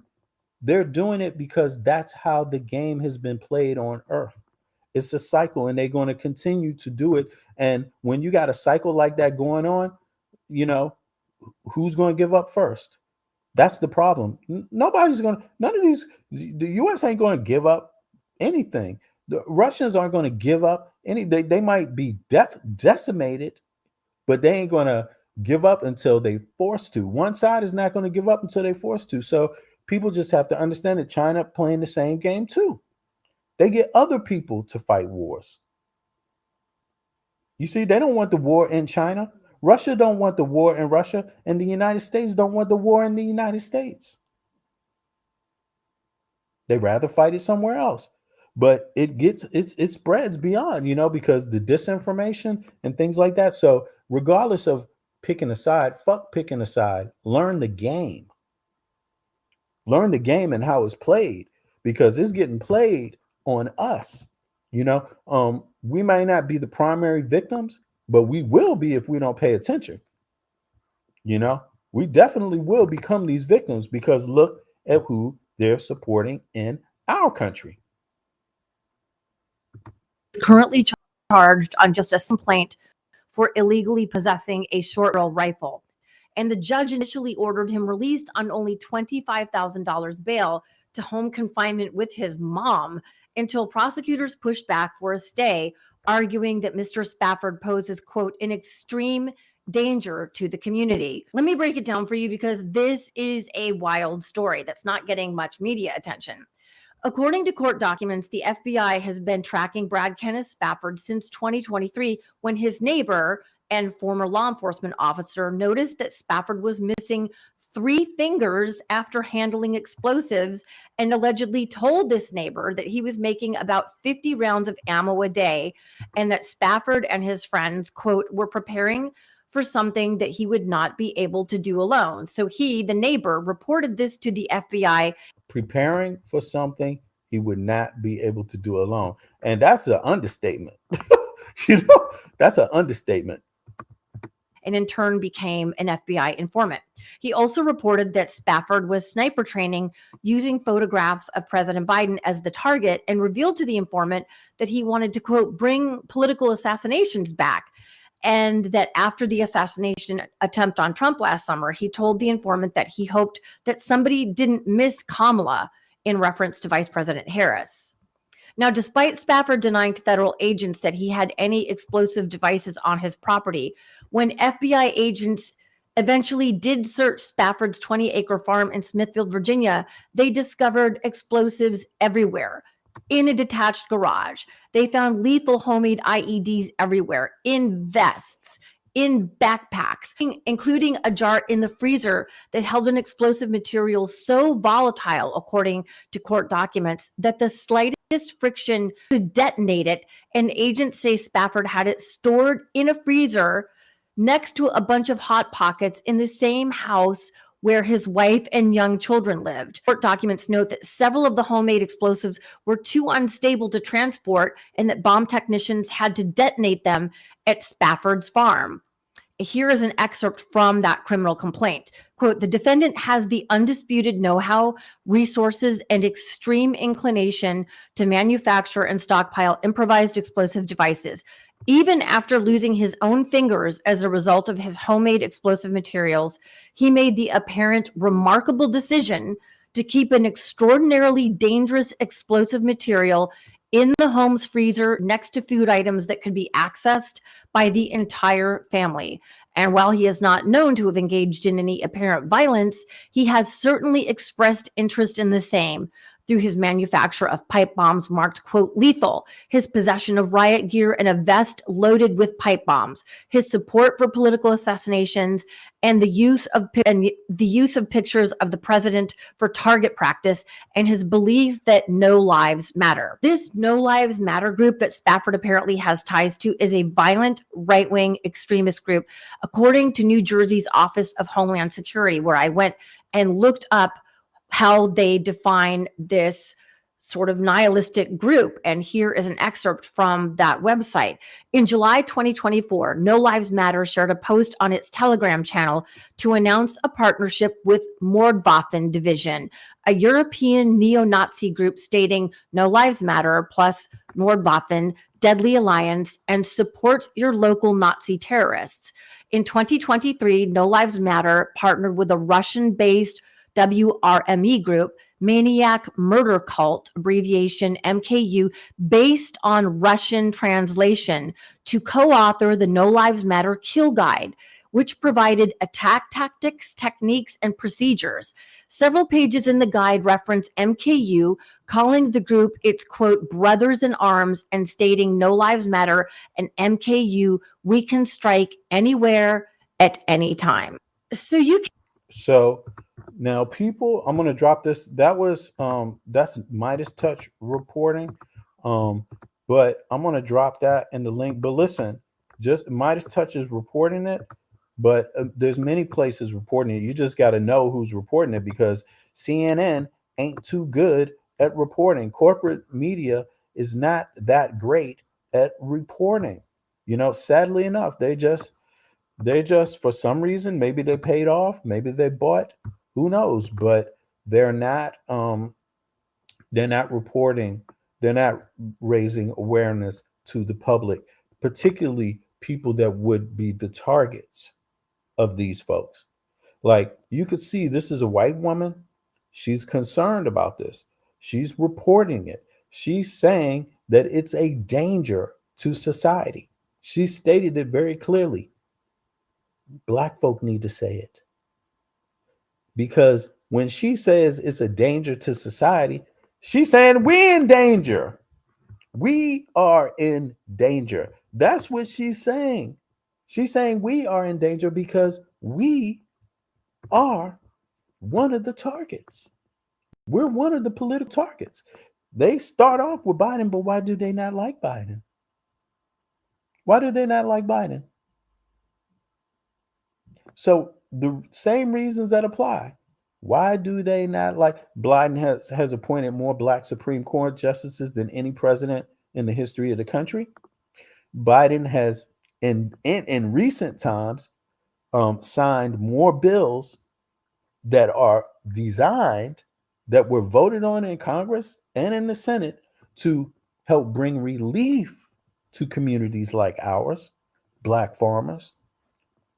They're doing it because that's how the game has been played on Earth. It's a cycle, and they're going to continue to do it. And when you got a cycle like that going on, you know, who's going to give up first? That's the problem. Nobody's going to. None of these. The U.S. ain't going to give up anything. The Russians aren't going to give up any. They might be decimated, but they ain't going to give up until they forced to. One side is not going to give up until they forced to. So people just have to understand that China playing the same game too. They get other people to fight wars. You see, they don't want the war in China. Russia don't want the war in Russia, and the United States don't want the war in the United States. They rather fight it somewhere else. But it spreads beyond, because the disinformation and things like that. So regardless of picking a side, fuck picking a side. Learn the game. Learn the game and how it's played, because it's getting played on us. We may not be the primary victims, but we will be if we don't pay attention. You know, we definitely will become these victims because look at who they're supporting in our country. Currently charged on just a complaint for illegally possessing a short barrel rifle. and the judge initially ordered him released on only $25,000 bail to home confinement with his mom until prosecutors pushed back for a stay, arguing that Mr. Spafford poses, quote, an extreme danger to the community. Let me break it down for you because this is a wild story that's not getting much media attention. According to court documents, the FBI has been tracking Brad Kenneth Spafford since 2023 when his neighbor and former law enforcement officer noticed that Spafford was missing 3 fingers after handling explosives and allegedly told this neighbor that he was making about 50 rounds of ammo a day and that Spafford and his friends, quote, were preparing for something that he would not be able to do alone. So he, the neighbor, reported this to the FBI. Preparing for something he would not be able to do alone. And that's an understatement. That's an understatement. And in turn became an FBI informant. He also reported that Spafford was sniper training using photographs of President Biden as the target and revealed to the informant that he wanted to, quote, bring political assassinations back. And that after the assassination attempt on Trump last summer, he told the informant that he hoped that somebody didn't miss Kamala in reference to Vice President Harris. Now, despite Spafford denying to federal agents that he had any explosive devices on his property, when FBI agents eventually did search Spafford's 20-acre farm in Smithfield, Virginia, they discovered explosives everywhere. In a detached garage, they found lethal homemade IEDs everywhere, in vests, in backpacks, including a jar in the freezer that held an explosive material so volatile, according to court documents, that the slightest friction could detonate it. And agents say Spafford had it stored in a freezer next to a bunch of hot pockets in the same house where his wife and young children lived. Court documents note that several of the homemade explosives were too unstable to transport and that bomb technicians had to detonate them at Spafford's farm. Here is an excerpt from that criminal complaint. Quote, the defendant has the undisputed know-how, resources, and extreme inclination to manufacture and stockpile improvised explosive devices. Even after losing his own fingers as a result of his homemade explosive materials, he made the apparent remarkable decision to keep an extraordinarily dangerous explosive material in the home's freezer next to food items that could be accessed by the entire family. And while he is not known to have engaged in any apparent violence, he has certainly expressed interest in the same through his manufacture of pipe bombs marked, quote, lethal, his possession of riot gear and a vest loaded with pipe bombs, his support for political assassinations, and the use of pictures of the president for target practice, and his belief that no lives matter. This No Lives Matter group that Spafford apparently has ties to is a violent right-wing extremist group, according to New Jersey's Office of Homeland Security, where I went and looked up how they define this sort of nihilistic group. And here is an excerpt from that website. In July 2024, No Lives Matter shared a post on its Telegram channel to announce a partnership with Mordwaffen Division, a European neo-Nazi group, stating No Lives Matter plus Mordwaffen, deadly alliance, and support your local Nazi terrorists. In 2023, No Lives Matter partnered with a Russian-based WRME group, Maniac Murder Cult, abbreviation MKU, based on Russian translation, to co-author the No Lives Matter Kill Guide, which provided attack tactics, techniques, and procedures. Several pages in the guide reference MKU, calling the group its, quote, brothers in arms, and stating No Lives Matter and MKU, we can strike anywhere at any time. So now people, I'm gonna drop this. That's Midas Touch reporting. But I'm gonna drop that in the link. But listen, just Midas Touch is reporting it, but there's many places reporting it. You just got to know who's reporting it, because CNN ain't too good at reporting. Corporate media is not that great at reporting. Sadly enough, they just for some reason, maybe they paid off, maybe they bought, who knows, but they're not reporting, they're not raising awareness to the public, particularly people that would be the targets of these folks. Like you could see this is a white woman. She's concerned about this. She's reporting it. She's saying that it's a danger to society. She stated it very clearly. Black folk need to say it because when she says it's a danger to society, she's saying we're in danger. We are in danger. That's what she's saying. She's saying we are in danger because we are one of the targets. We're one of the political targets. They start off with Biden, but why do they not like Biden? Why do they not like Biden? So the same reasons that apply. Why do they not like Biden has appointed more black Supreme Court justices than any president in the history of the country? Biden has in recent times signed more bills that are designed that were voted on in Congress and in the Senate to help bring relief to communities like ours, black farmers,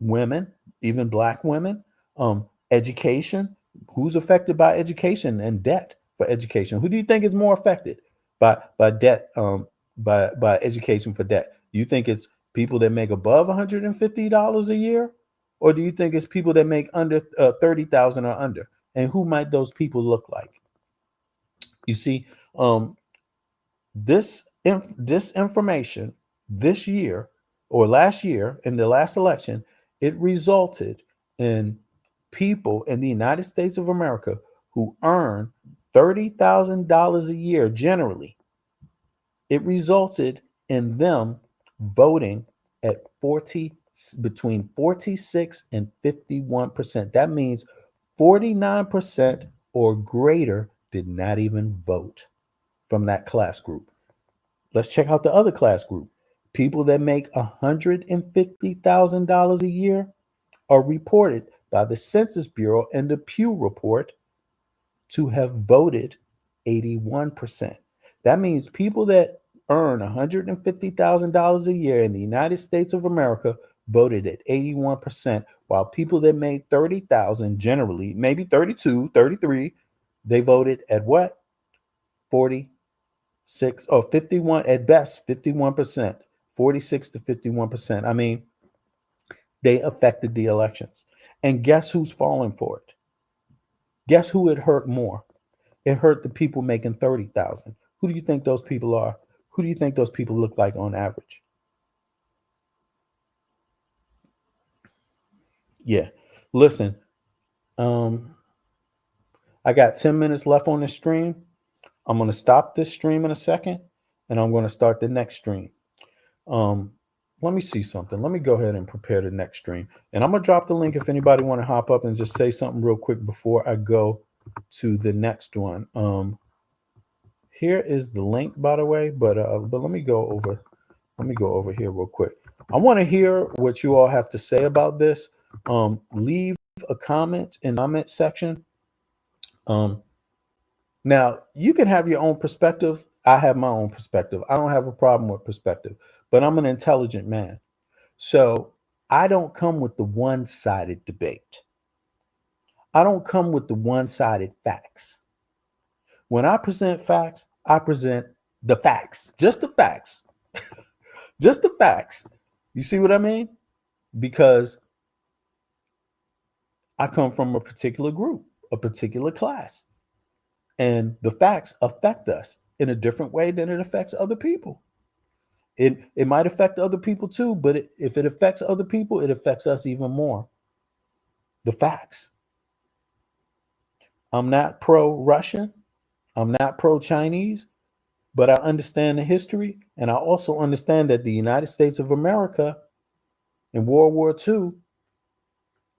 women, even black women, education. Who's affected by education and debt for education? Who do you think is more affected by debt, by education for debt? Do you think it's people that make above $150 a year, or do you think it's people that make under 30,000 or under? And who might those people look like? You see, this information this year or last year in the last election, it resulted in people in the United States of America who earn $30,000 a year generally. It resulted in them voting at 40 between 46 and 51%. That means 49% or greater did not even vote from that class group. Let's check out the other class group. People that make $150,000 a year are reported by the Census Bureau and the Pew Report to have voted 81%. That means people that earn $150,000 a year in the United States of America voted at 81%, while people that made 30,000 generally, maybe 32, 33, they voted at what? 46 or 51 at best, 51%, 46 to 51%. I mean, they affected the elections. And guess who's falling for it? Guess who it hurt more? It hurt the people making 30,000. Who do you think those people are? Who do you think those people look like on average? Yeah. Listen, I got 10 minutes left on the stream. I'm going to stop this stream in a second and I'm going to start the next stream. Let me see something. Let me go ahead and prepare the next stream. And I'm going to drop the link if anybody want to hop up and just say something real quick before I go to the next one. Here is the link, by the way, but let me go over. Let me go over here real quick. I want to hear what you all have to say about this. Leave a comment in the comment section. Now you can have your own perspective. I have my own perspective. I don't have a problem with perspective, but I'm an intelligent man. So I don't come with the one-sided debate. I don't come with the one-sided facts. When I present facts, I present the facts, just the facts, just the facts. You see what I mean? Because I come from a particular group, a particular class, and the facts affect us in a different way than it affects other people. It might affect other people too, but if it affects other people, it affects us even more. The facts. I'm not pro-Russian. I'm not pro-Chinese, but I understand the history, and I also understand that the United States of America in World War II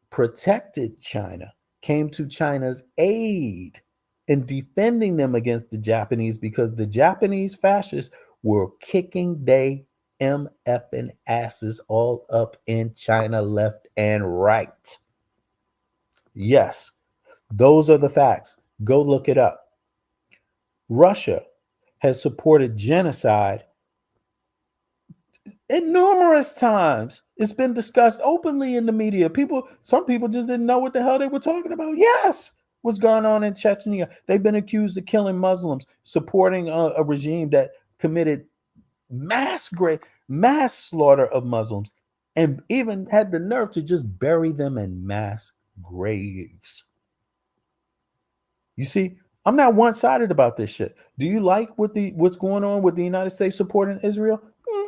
protected China, came to China's aid in defending them against the Japanese because the Japanese fascists were kicking they MFing asses all up in China, left and right. Yes, those are the facts. Go look it up. Russia has supported genocide And numerous times it's been discussed openly in the media. Some people just didn't know what the hell they were talking about. Yes, what's going on in Chechnya? They've been accused of killing Muslims, supporting a regime that committed mass slaughter of Muslims, and even had the nerve to just bury them in mass graves. You see, I'm not one-sided about this shit. Do you like what's going on with the United States supporting Israel?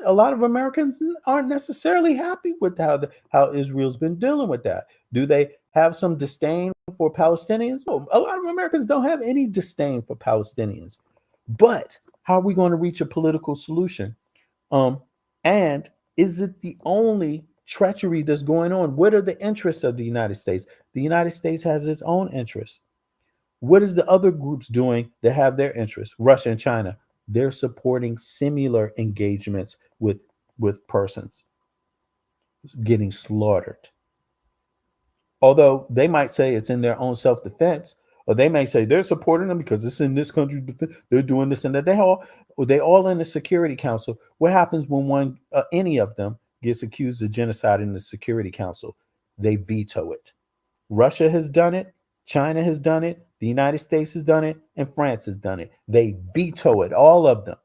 A lot of Americans aren't necessarily happy with how Israel's been dealing with that. Do they have some disdain for Palestinians? No, a lot of Americans don't have any disdain for Palestinians. But how are we going to reach a political solution? Um, and is it the only treachery that's going on? What are the interests of the United States? The United States has its own interests. What is the other groups doing that have their interests? Russia and China. They're supporting similar engagements with persons getting slaughtered. Although they might say it's in their own self-defense, or they may say they're supporting them because it's in this country. They're doing this and that. They all in the Security Council. What happens when any of them gets accused of genocide in the Security Council? They veto it. Russia has done it. China has done it. The United States has done it, and France has done it. They veto it, all of them.